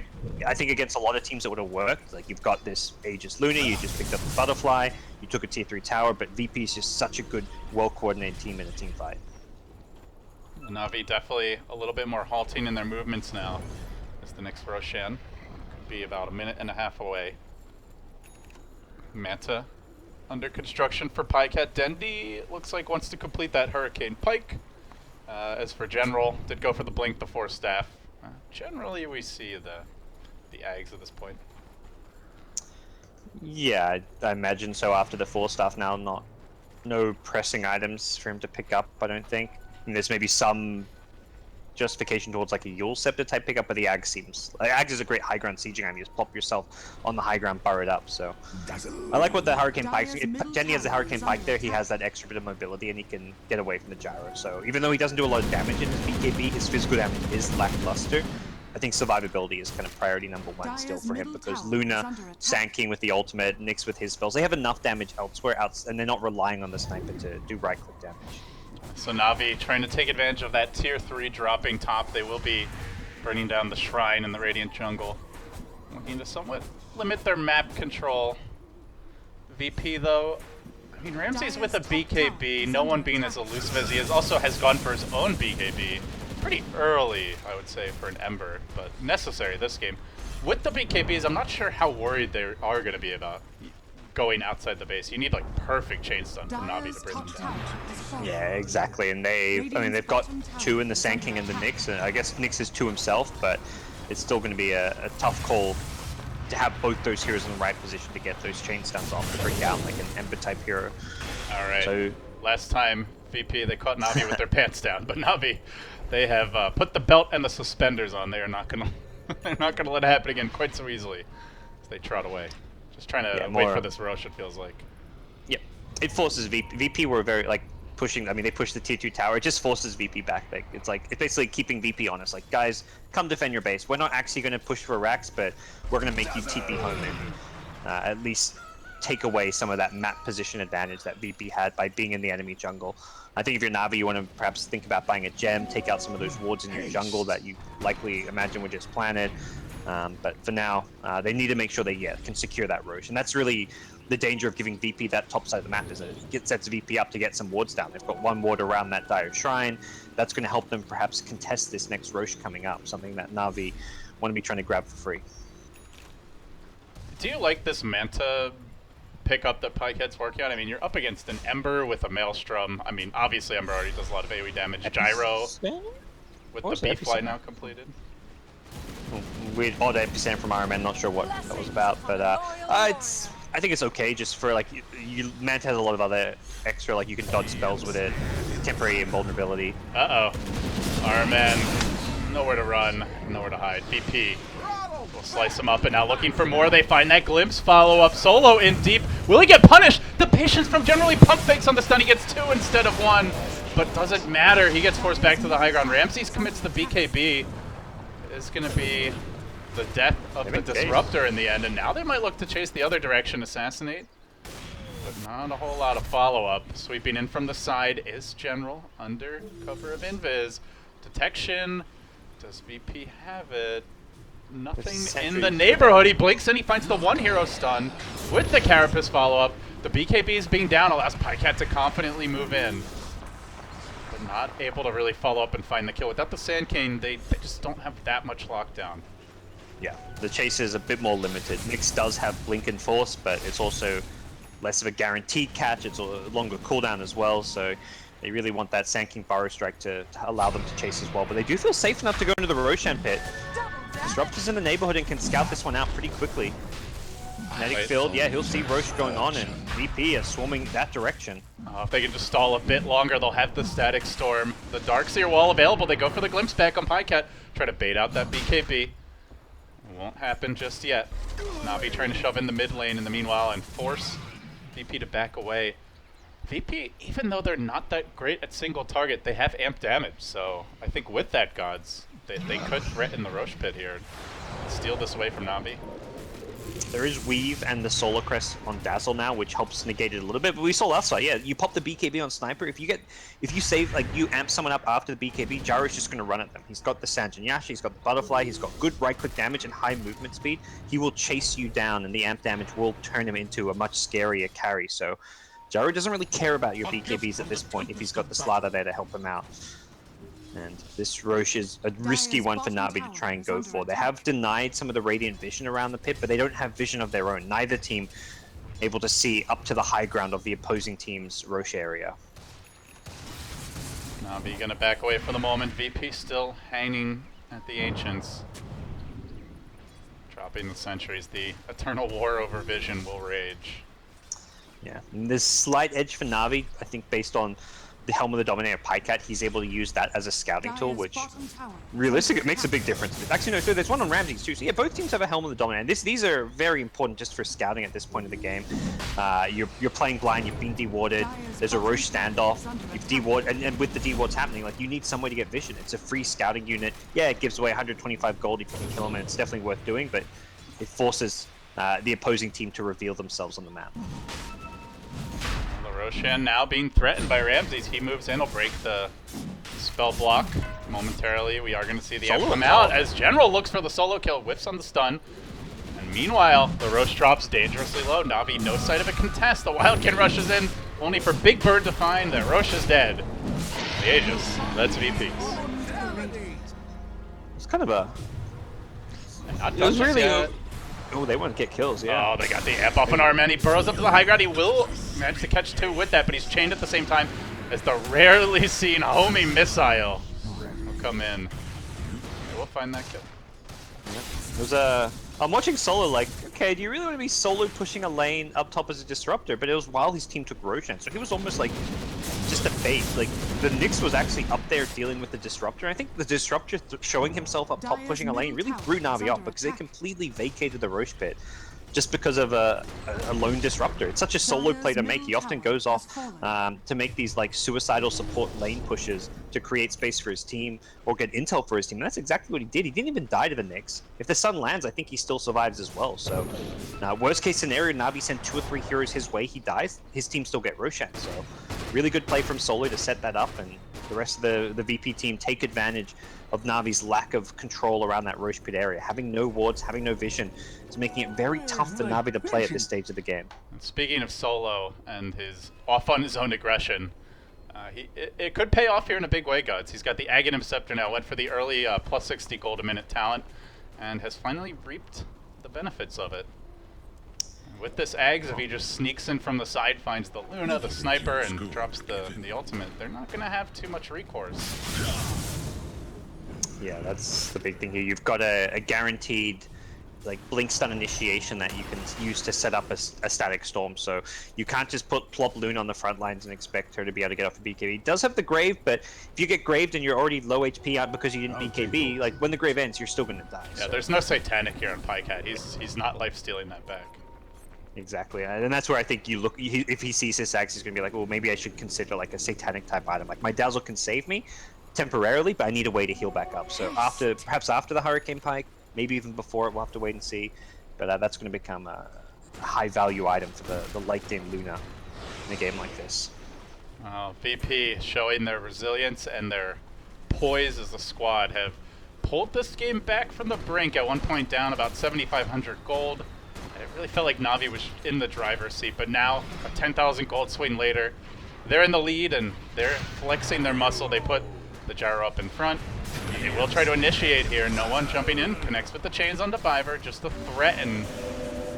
I think against a lot of teams it would have worked. Like, you've got this Aegis Luna, you just picked up the Butterfly, you took a tier 3 tower, but VP is just such a good, well-coordinated team in a team fight. Na'Vi definitely a little bit more halting in their movements now, as the next Roshan could be about 1.5 minutes away. Manta under construction for Pycat. Dendi looks like wants to complete that Hurricane Pike. As for General, did go for the Blink, the 4 staff. Generally, we see the Ags at this point. Yeah, I imagine so. After the 4 staff now, no pressing items for him to pick up, I don't think. And there's maybe some justification towards like a Yule Scepter type pickup, but the Ag seems... Like, Ags is a great high ground sieging item. You just pop yourself on the high ground, bar it up, so... I like what the Hurricane Pike... If Jenny has the Hurricane Pike there, he has that extra bit of mobility and he can get away from the gyro. So even though he doesn't do a lot of damage in his BKB, his physical damage is lackluster. I think survivability is kind of priority #1 still for him, because Luna, Sand King with the ultimate, Nyx with his spells, they have enough damage elsewhere, and they're not relying on the sniper to do right-click damage. So Na'Vi trying to take advantage of that tier 3 dropping top. They will be burning down the shrine in the Radiant Jungle, looking to somewhat limit their map control. VP, though, I mean, Ramsey's with a BKB, no one being as elusive as he is, also has gone for his own BKB. Pretty early, I would say, for an Ember, but necessary this game. With the BKBs, I'm not sure how worried they are going to be about going outside the base. You need, like, perfect chain stun from Na'Vi to bring them down. Yeah, exactly. And they've got 2 in the Sand King and the Nyx, and I guess Nyx is 2 himself, but it's still going to be a tough call to have both those heroes in the right position to get those chain stuns off to bring down like an Ember type hero. All right. So last time VP they caught Na'Vi with their pants down, but Na'Vi they have put the belt and the suspenders on. They are not gonna they're not gonna let it happen again quite so easily as they trot away. Just trying to wait for this Rosh. It feels like. Yep, it forces VP. VP were very like pushing. I mean, they pushed the tier 2 tower. It just forces VP back. Like it's basically keeping VP honest. Like, guys, come defend your base. We're not actually going to push for racks, but we're going to make you TP home and at least take away some of that map position advantage that VP had by being in the enemy jungle. I think if you're Na'Vi, you want to perhaps think about buying a gem, take out some of those wards in your jungle that you likely imagine were just planted. But for now, they need to make sure they can secure that Rosh, and that's really the danger of giving VP that top side of the map, is that it sets VP up to get some wards down. They've got 1 ward around that Dire Shrine. That's going to help them perhaps contest this next Rosh coming up, something that Na'Vi want to be trying to grab for free. Do you like this Manta pickup that Pyket's working on? I mean, you're up against an Ember with a Maelstrom. I mean, obviously Ember already does a lot of AoE damage. Gyro with the B-Fly now completed. Weird odd episode from Iron Man, not sure what that was about, but I think it's okay just for like Manta has a lot of other extra, like you can dodge spells with it, temporary invulnerability. Iron Man, nowhere to run, nowhere to hide. VP will slice him up, and now looking for more. They find that glimpse, follow up, solo in deep. Will he get punished? The patience from generally pump fakes on the stun. He gets 2 instead of 1, but doesn't matter. He gets forced back to the high ground. Ramses commits the BKB. Is going to be the death of the Disruptor in the end, and now they might look to chase the other direction, assassinate, but not a whole lot of follow-up. Sweeping in from the side is General under cover of Invis. Detection, does VP have it? Nothing in the neighborhood. He blinks and he finds the 1 hero stun with the Carapace follow-up. The BKBs being down allows Pycat to confidently move in. Not able to really follow up and find the kill. Without the Sand King, they just don't have that much lockdown. Yeah, the chase is a bit more limited. Nyx does have Blink and Force, but it's also less of a guaranteed catch. It's a longer cooldown as well, so they really want that Sand King Burrow Strike to allow them to chase as well. But they do feel safe enough to go into the Roshan pit. Disruptor's in the neighborhood and can scout this one out pretty quickly. Kinetic Field, yeah, he'll see Rosh going on, and VP is swarming that direction. If they can just stall a bit longer, they'll have the Static Storm. The Darkseer wall available. They go for the Glimpse back on Pycat. Try to bait out that BKB. Won't happen just yet. Na'Vi trying to shove in the mid lane in the meanwhile and force VP to back away. VP, even though they're not that great at single target, they have amp damage. So I think with that, Gods, they could threaten the Rosh pit here and steal this away from Na'Vi. There is Weave and the Solar Crest on Dazzle now, which helps negate it a little bit. But we saw last side, yeah, you pop the BKB on Sniper. If you save, like, you amp someone up after the BKB, Gyro's just going to run at them. He's got the Sanjin Yashi, he's got the Butterfly, he's got good right-click damage and high movement speed. He will chase you down, and the amp damage will turn him into a much scarier carry. So Gyro doesn't really care about your BKBs at this point if he's got the Slaughter there to help him out. And this Rosh is a risky one for Na'Vi to try and go for. They have denied some of the Radiant Vision around the pit, but they don't have vision of their own. Neither team able to see up to the high ground of the opposing team's Rosh area. Na'Vi gonna back away for the moment. VP still hanging at the Ancients. Dropping the sentries. The eternal war over vision will rage. Yeah, and there's slight edge for Na'Vi, I think, based on the Helm of the Dominator Pycat. He's able to use that as a scouting tool, which realistically it makes a big difference. Actually, no, so there's one on Ramses too. So yeah, both teams have a Helm of the Dominator. These are very important just for scouting at this point of the game. You're playing blind, you've been dewarded, there's a Rosh standoff, you've dewarded, and with the dewards happening, like, you need some way to get vision. It's a free scouting unit. Yeah, it gives away 125 gold if you can kill him, and it's definitely worth doing, but it forces the opposing team to reveal themselves on the map. Roshan now being threatened by Ramses. He moves in, will break the spell block momentarily. We are going to see the F come out as General looks for the solo kill, whiffs on the stun. And meanwhile, the Rosh drops dangerously low. Na'Vi no sight of a contest. The Wildkin rushes in, only for Big Bird to find that Roche is dead. The Aegis, that's VP's. It's kind of a... It was really... Oh, they want to get kills, yeah. Oh, they got the amp off on Armen. He burrows up to the high ground. He will manage to catch 2 with that, but he's chained at the same time as the rarely seen homie missile will come in. We'll find that kill. Yeah. It was I'm watching Solo like, okay, do you really want to be solo pushing a lane up top as a disruptor? But it was while his team took Roshan, so he was almost like just a bait. Like the Nyx was actually up there dealing with the disruptor. I think the disruptor showing himself up top pushing a lane really threw Na'Vi off because they completely vacated the Roche pit just because of a lone disruptor. It's such a solo play to make. He often goes off to make these like suicidal support lane pushes to create space for his team or get intel for his team. And that's exactly what he did. He didn't even die to the Nyx. If the sun lands, I think he still survives as well. So worst case scenario, Na'Vi send 2 or 3 heroes his way, he dies, his team still get Roshan. So really good play from Solo to set that up, and the rest of the VP team take advantage of Na'Vi's lack of control around that Roche pit area. Having no wards, having no vision, is making it very tough for Na'Vi to play at this stage of the game. And speaking of Solo and his off on his own aggression, it could pay off here in a big way, Guts. He's got the Aghanim Scepter now, went for the early plus 60 gold a minute talent, and has finally reaped the benefits of it. And with this Ags, if he just sneaks in from the side, finds the Luna, the sniper, and drops the ultimate, they're not going to have too much recourse. Yeah, that's the big thing here. You've got a guaranteed like blink stun initiation that you can use to set up a static storm. So you can't just plop Luna on the front lines and expect her to be able to get off the BKB. He does have the Grave, but if you get Graved and you're already low HP out because you didn't BKB, like when the Grave ends, you're still going to die. Yeah, so. There's no Satanic here on Pycat. He's not life-stealing that back. Exactly, and that's where I think you look, if he sees his Axe, he's going to be like, well, maybe I should consider like a Satanic type item. Like my Dazzle can save me temporarily, but I need a way to heal back up. So perhaps after the Hurricane Pike, maybe even before it, we'll have to wait and see. But that's going to become a high value item for the late game Luna in a game like this. VP showing their resilience and their poise as a squad have pulled this game back from the brink. At one point down about 7,500 gold. And it really felt like Na'Vi was in the driver's seat, but now a 10,000 gold swing later, they're in the lead and they're flexing their muscle. They put the gyro up in front, and they will try to initiate here. No one jumping in, connects with the chains on Diviver, just a threatening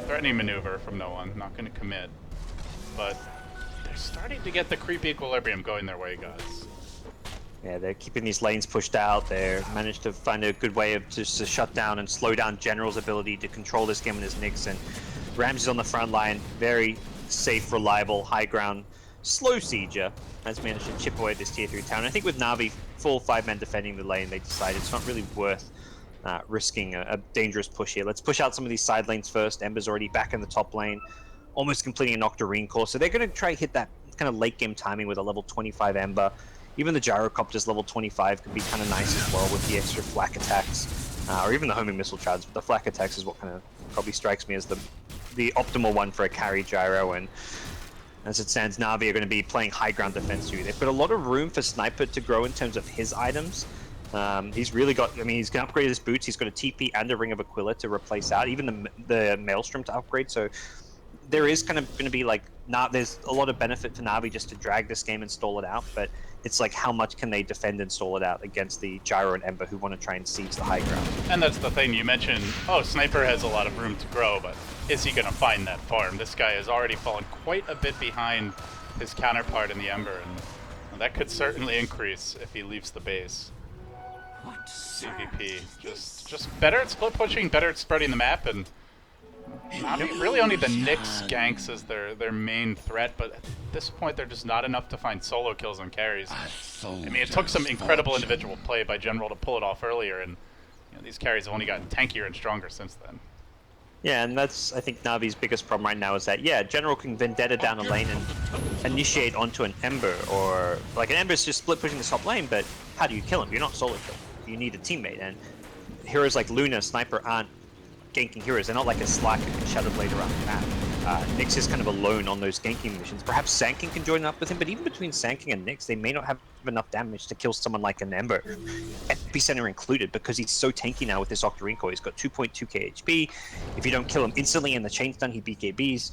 maneuver from no one, not going to commit. But they're starting to get the creep equilibrium going their way, guys. Yeah, they're keeping these lanes pushed out. They've managed to find a good way of just to shut down and slow down General's ability to control this game with his Nyx. And Ramsey's on the front line, very safe, reliable, high ground, slow sieger, has managed to chip away at this tier 3 town. I think with Na'Vi full 5 men defending the lane, they decided it's not really worth risking a dangerous push here. Let's push out some of these side lanes first. Ember's already back in the top lane, almost completing an Octarine core. So they're going to try hit that kind of late game timing with a level 25 Ember. Even the Gyrocopter's level 25 could be kind of nice as well with the extra flak attacks, or even the homing missile charge. But the flak attacks is what kind of probably strikes me as the optimal one for a carry gyro. And as it stands, Na'Vi are going to be playing high ground defense here. They've got a lot of room for Sniper to grow in terms of his items. He's really got, I mean, he's going to upgrade his boots. He's got a TP and a Ring of Aquila to replace out, even the Maelstrom to upgrade. So there is kind of going to be like, there's a lot of benefit for Na'Vi just to drag this game and stall it out. But it's like, how much can they defend and stall it out against the Gyro and Ember who want to try and siege the high ground? And that's the thing, you mentioned, Sniper has a lot of room to grow, but is he going to find that farm? This guy has already fallen quite a bit behind his counterpart in the Ember, and that could certainly increase if he leaves the base. CVP, just better at split pushing, better at spreading the map, and really only the Nyx ganks as their main threat, but at this point they're just not enough to find solo kills on carries. I mean, it took some incredible individual play by General to pull it off earlier, and these carries have only gotten tankier and stronger since then. Yeah, and that's, I think, Na'Vi's biggest problem right now is that, yeah, General can Vendetta down a lane and initiate onto an Ember, or, like, an Ember's just split pushing the top lane, but how do you kill him? You're not solo kill. You need a teammate, and heroes like Luna, Sniper aren't ganking heroes. They're not like a Slack who can Shadow Blade around the map. Nyx is kind of alone on those ganking missions. Perhaps Sanking can join up with him, but even between Sanking and Nyx, they may not have enough damage to kill someone like an Ember, Epicenter included, because he's so tanky now with this Octarine core. He's got 2.2k HP. If you don't kill him instantly and the chain's done, he BKBs.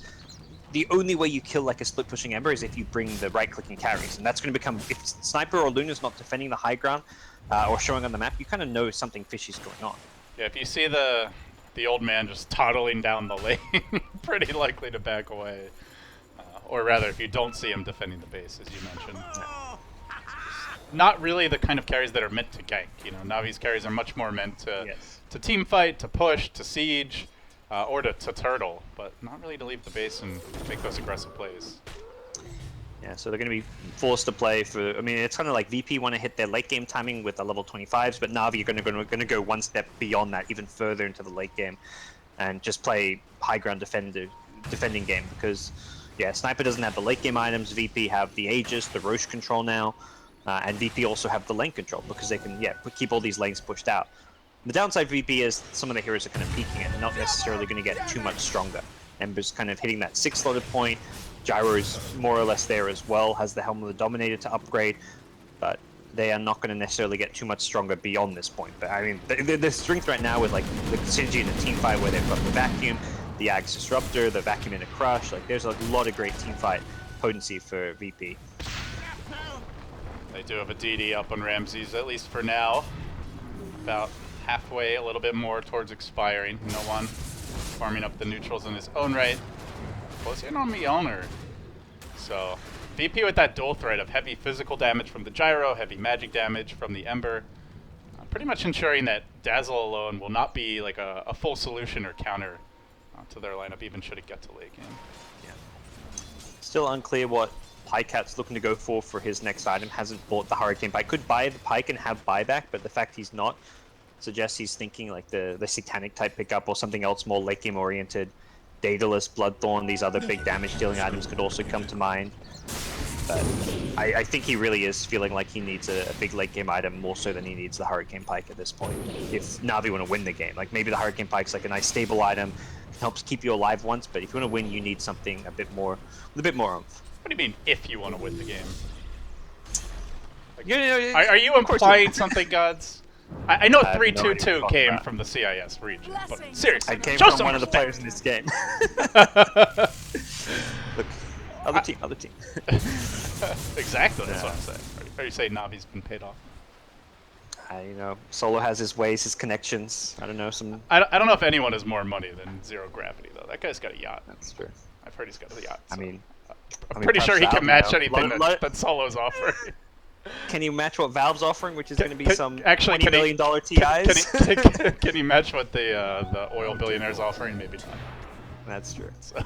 the only way you kill like a split pushing Ember is if you bring the right clicking carries, and that's going to become, if Sniper or Luna's not defending the high ground or showing on the map, you kind of know something fishy's going on. Yeah, if you see the old man just toddling down the lane, pretty likely to back away. Or rather, if you don't see him defending the base, as you mentioned. Not really the kind of carries that are meant to gank. You know, Navi's carries are much more meant to team fight, to push, to siege, or to turtle, but not really to leave the base and make those aggressive plays. Yeah, so they're going to be forced to play for. I mean, it's kind of like VP want to hit their late game timing with the level 25s, but Navi are going to go one step beyond that, even further into the late game, and just play high ground defending game because, yeah, Sniper doesn't have the late game items. VP have the Aegis, the Roche control now, and VP also have the lane control because they can keep all these lanes pushed out. The downside VP is some of the heroes are kind of peaking it, and not necessarily going to get too much stronger. Ember's kind of hitting that 6th slotted point. Gyro's more or less there as well, has the Helm of the Dominator to upgrade, but they are not going to necessarily get too much stronger beyond this point. But I mean, the strength right now with like the Synergy in the team fight where they've got the Vacuum, the Axe Disruptor, the Vacuum in a Crush, like there's a lot of great team fight potency for VP. They do have a DD up on Ramses, at least for now. About halfway, a little bit more towards expiring. No one farming up the neutrals in his own right. Closing on Mjolnir. So VP with that dual threat of heavy physical damage from the Gyro, heavy magic damage from the Ember, pretty much ensuring that Dazzle alone will not be like a full solution or counter to their lineup, even should it get to late game. Yeah. Still unclear what Pycat's looking to go for his next item. Hasn't bought the Hurricane Pike. Could buy the Pike and have buyback, but the fact he's not suggests he's thinking like the Satanic type pickup or something else more late game oriented. Daedalus, Bloodthorn, these other big damage dealing items could also come to mind. But I think he really is feeling like he needs a big late game item more so than he needs the Hurricane Pike at this point. If Na'Vi want to win the game, like maybe the Hurricane Pike's like a nice stable item, helps keep you alive once. But if you want to win, you need something a bit more, with a bit more oomph. What do you mean if you want to win the game? Like, Yeah, are you implying something, Gods? I know 322 no came from the CIS region, but seriously, I came show from some one of the respect. players in this game. Look, other team. Exactly, that's what I'm saying. Are you saying Navi's been paid off? You know, Solo has his ways, his connections. I don't know, some. I don't know if anyone has more money than Zero Gravity though. That guy's got a yacht. That's true. I've heard he's got a yacht. I So mean, I'm pretty sure he can match anything Lo- that Solo's offering. Can you match what Valve's offering, which is going to be some actually, $20 million TIs? Can he match what the oil billionaire's offering? Maybe not. That's true. So,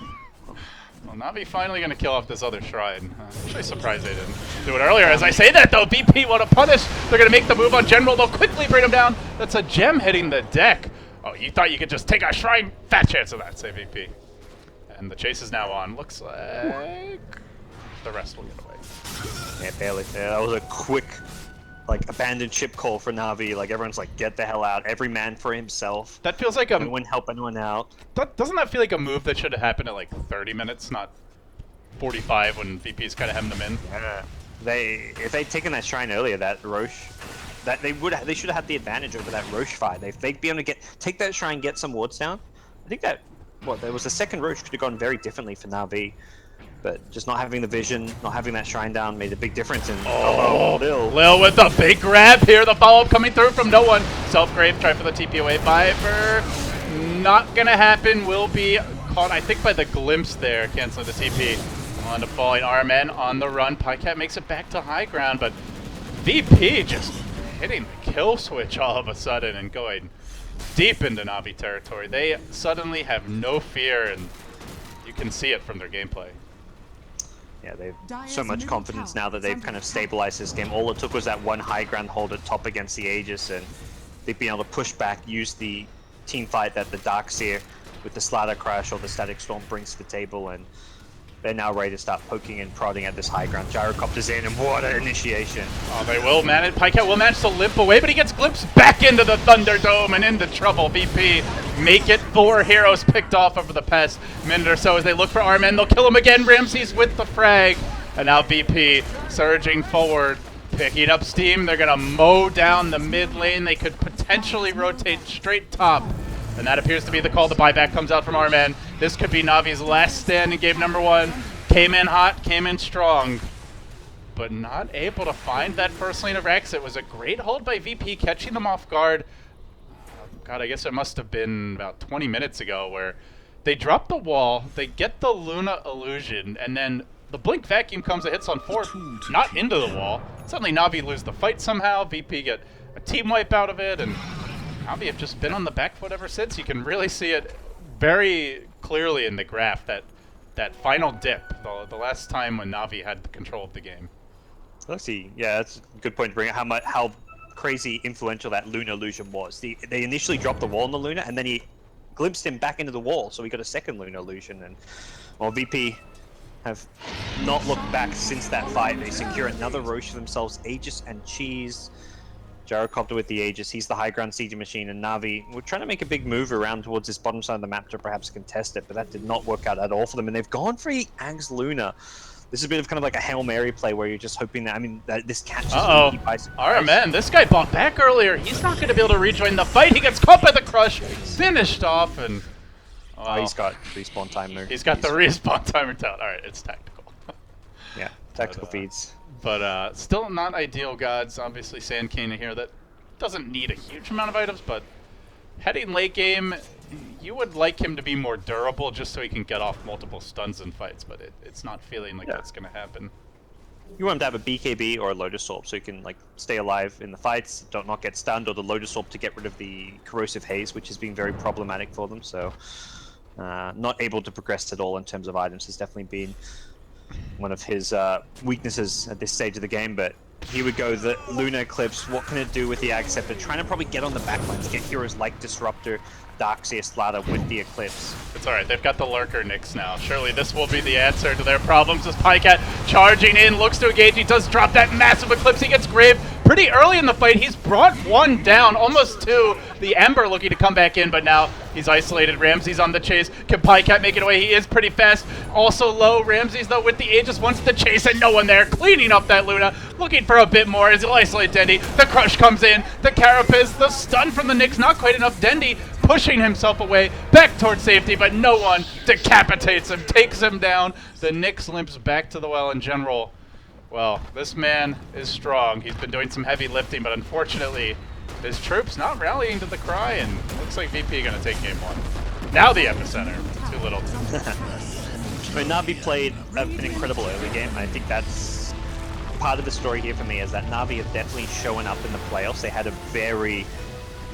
well, Navi finally going to kill off this other shrine. Actually surprised they didn't do it earlier. As I say that, though, BP want to punish. They're going to make the move on General. They'll quickly bring him down. That's a gem hitting the deck. Oh, you thought you could just take our shrine? Fat chance of that, say VP. And the chase is now on. Looks like the rest will get away. Yeah, barely. Yeah, that was a quick, like, abandoned ship call for Na'Vi. Like, everyone's like, get the hell out. Every man for himself. That feels like a... Anyone help anyone out. Doesn't that feel like a move that should have happened at like 30 minutes, not 45 when VP's kind of hemmed them in? Yeah. If they'd taken that shrine earlier, that Roche, they should have had the advantage over that Roche fight. They'd be able to take that shrine, get some wards down. I think that, there was a second Roche could have gone very differently for Na'Vi. But just not having the vision, not having that shrine down made a big difference in Lil with the big grab here, the follow-up coming through from no one. Self-grave, try for the TP away. Viper, not gonna happen, will be caught, I think, by the glimpse there, canceling the TP. On to falling RMN on the run. Pycat makes it back to high ground, but VP just hitting the kill switch all of a sudden and going deep into Na'Vi territory. They suddenly have no fear, and you can see it from their gameplay. Yeah, they've so much confidence now that they've kind of stabilized this game. All it took was that one high ground hold at top against the Aegis, and they've been able to push back, use the team fight that the Darkseer with the Slaughter Crash or the Static Storm brings to the table, and they're now ready to start poking and prodding at this high ground. Gyrocopter's in, and what an initiation. Oh, they will manage. Pycat will manage to limp away, but he gets glimpsed back into the Thunderdome and into trouble. VP make it 4 heroes picked off over the past minute or so as they look for Armen. They'll kill him again. Ramses with the frag. And now VP surging forward, picking up steam. They're going to mow down the mid lane. They could potentially rotate straight top And that appears to be the call. The buyback comes out from our man. This could be Navi's last stand in game number 1. Came in hot, came in strong, but not able to find that first lane of Rex. It was a great hold by VP, catching them off guard. God, I guess it must have been about 20 minutes ago where they drop the wall, they get the Luna illusion, and then the Blink Vacuum comes and hits on 4, not into the wall. Suddenly Navi lose the fight somehow. VP get a team wipe out of it, and Navi have just been on the back foot ever since. You can really see it very clearly in the graph, that final dip, the last time when Navi had the control of the game. Let's see. Yeah, that's a good point to bring up how crazy influential that Luna illusion was. They initially dropped the wall on the Luna, and then he glimpsed him back into the wall, so we got a second Luna illusion. And while VP have not looked back since that fight, they secure another Roche for themselves. Aegis and Cheese. Gyrocopter with the Aegis. He's the high ground siege machine, and Navi were trying to make a big move around towards this bottom side of the map to perhaps contest it, but that did not work out at all for them. And they've gone for the Ags Luna. This is a bit of kind of like a Hail Mary play where you're just hoping that, that this catches VP by surprise. Alright, man, this guy bought back earlier. He's not going to be able to rejoin the fight. He gets caught by the crush, finished off, and he's got respawn timer. He's got the respawn timer down. Alright, it's tactical. Yeah, tactical feeds. But still not ideal, gods. Obviously, Sand King here that doesn't need a huge amount of items, but heading late game, you would like him to be more durable just so he can get off multiple stuns in fights, but it's not feeling like that's going to happen. You want him to have a BKB or a Lotus Orb so he can stay alive in the fights, not get stunned, or the Lotus Orb to get rid of the corrosive haze, which has been very problematic for them. So not able to progress at all in terms of items has definitely been one of his weaknesses at this stage of the game. But here we go, the Luna Eclipse. What can it do with the Ag Scepter? Trying to probably get on the backline to get heroes like Disruptor, Darkseer, Slatter with the Eclipse. It's alright, they've got the Lurker Nyx now. Surely this will be the answer to their problems as Pycat charging in, looks to engage. He does drop that massive Eclipse. He gets Grave pretty early in the fight. He's brought 1 down, almost 2. The Ember looking to come back in, but now he's isolated. Ramsey's on the chase. Can Pycat make it away? He is pretty fast. Also low. Ramsey's, though, with the Aegis, wants to chase, and no one there. Cleaning up that Luna. Looking for a bit more as he'll isolate Dendy. The Crush comes in. The Carapace, the stun from the Nyx. Not quite enough. Dendy pushing himself away back towards safety, but no one decapitates him, takes him down. The Nyx limps back to the well in general. Well, this man is strong. He's been doing some heavy lifting, but unfortunately, his troops not rallying to the cry, and looks like VP going to take game 1. Now the epicenter. Too little. I mean, Navi played an incredible early game. I think that's part of the story here for me, is that Navi have definitely shown up in the playoffs. They had a very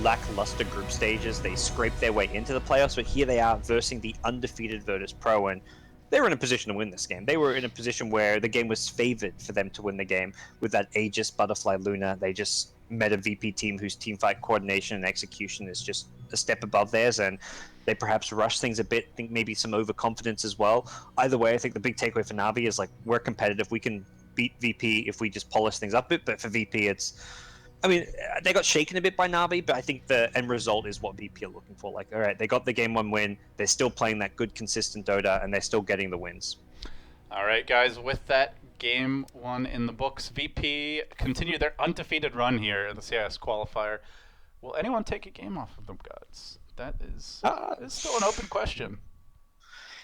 lackluster group stages. They scraped their way into the playoffs, but here they are versing the undefeated Virtus.pro, and they were in a position to win this game. They were in a position where the game was favored for them to win the game with that Aegis, Butterfly, Luna. They just met a VP team whose teamfight coordination and execution is just a step above theirs, and they perhaps rush things a bit. I think maybe some overconfidence as well. Either way, I think the big takeaway for Navi is we're competitive. We can beat VP if we just polish things up a bit, but for VP they got shaken a bit by Navi, but I think the end result is what VP are looking for. All right, they got the game 1 win. They're still playing that good, consistent Dota, and they're still getting the wins. All right, guys, with that game 1 in the books, VP continue their undefeated run here in the CIS Qualifier. Will anyone take a game off of them, gods? That is still an open question.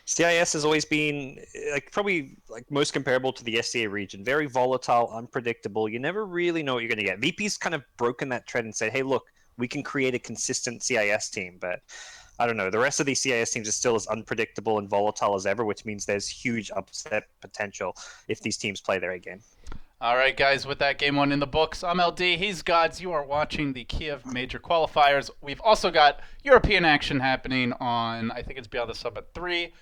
CIS has always been probably most comparable to the SCA region. Very volatile, unpredictable. You never really know what you're going to get. VP's kind of broken that trend and said, hey, look, we can create a consistent CIS team. But I don't know. The rest of these CIS teams are still as unpredictable and volatile as ever, which means there's huge upset potential if these teams play their A game. All right, guys, with that game 1 in the books, I'm LD. He's Gods. You are watching the Kiev Major Qualifiers. We've also got European action happening on, I think it's Beyond the Summit 3.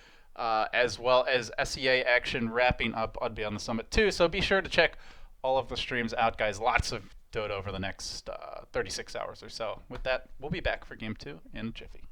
As well as SEA action wrapping up on Beyond the Summit 2. So be sure to check all of the streams out, guys. Lots of Dota over the next 36 hours or so. With that, we'll be back for Game 2 in a jiffy.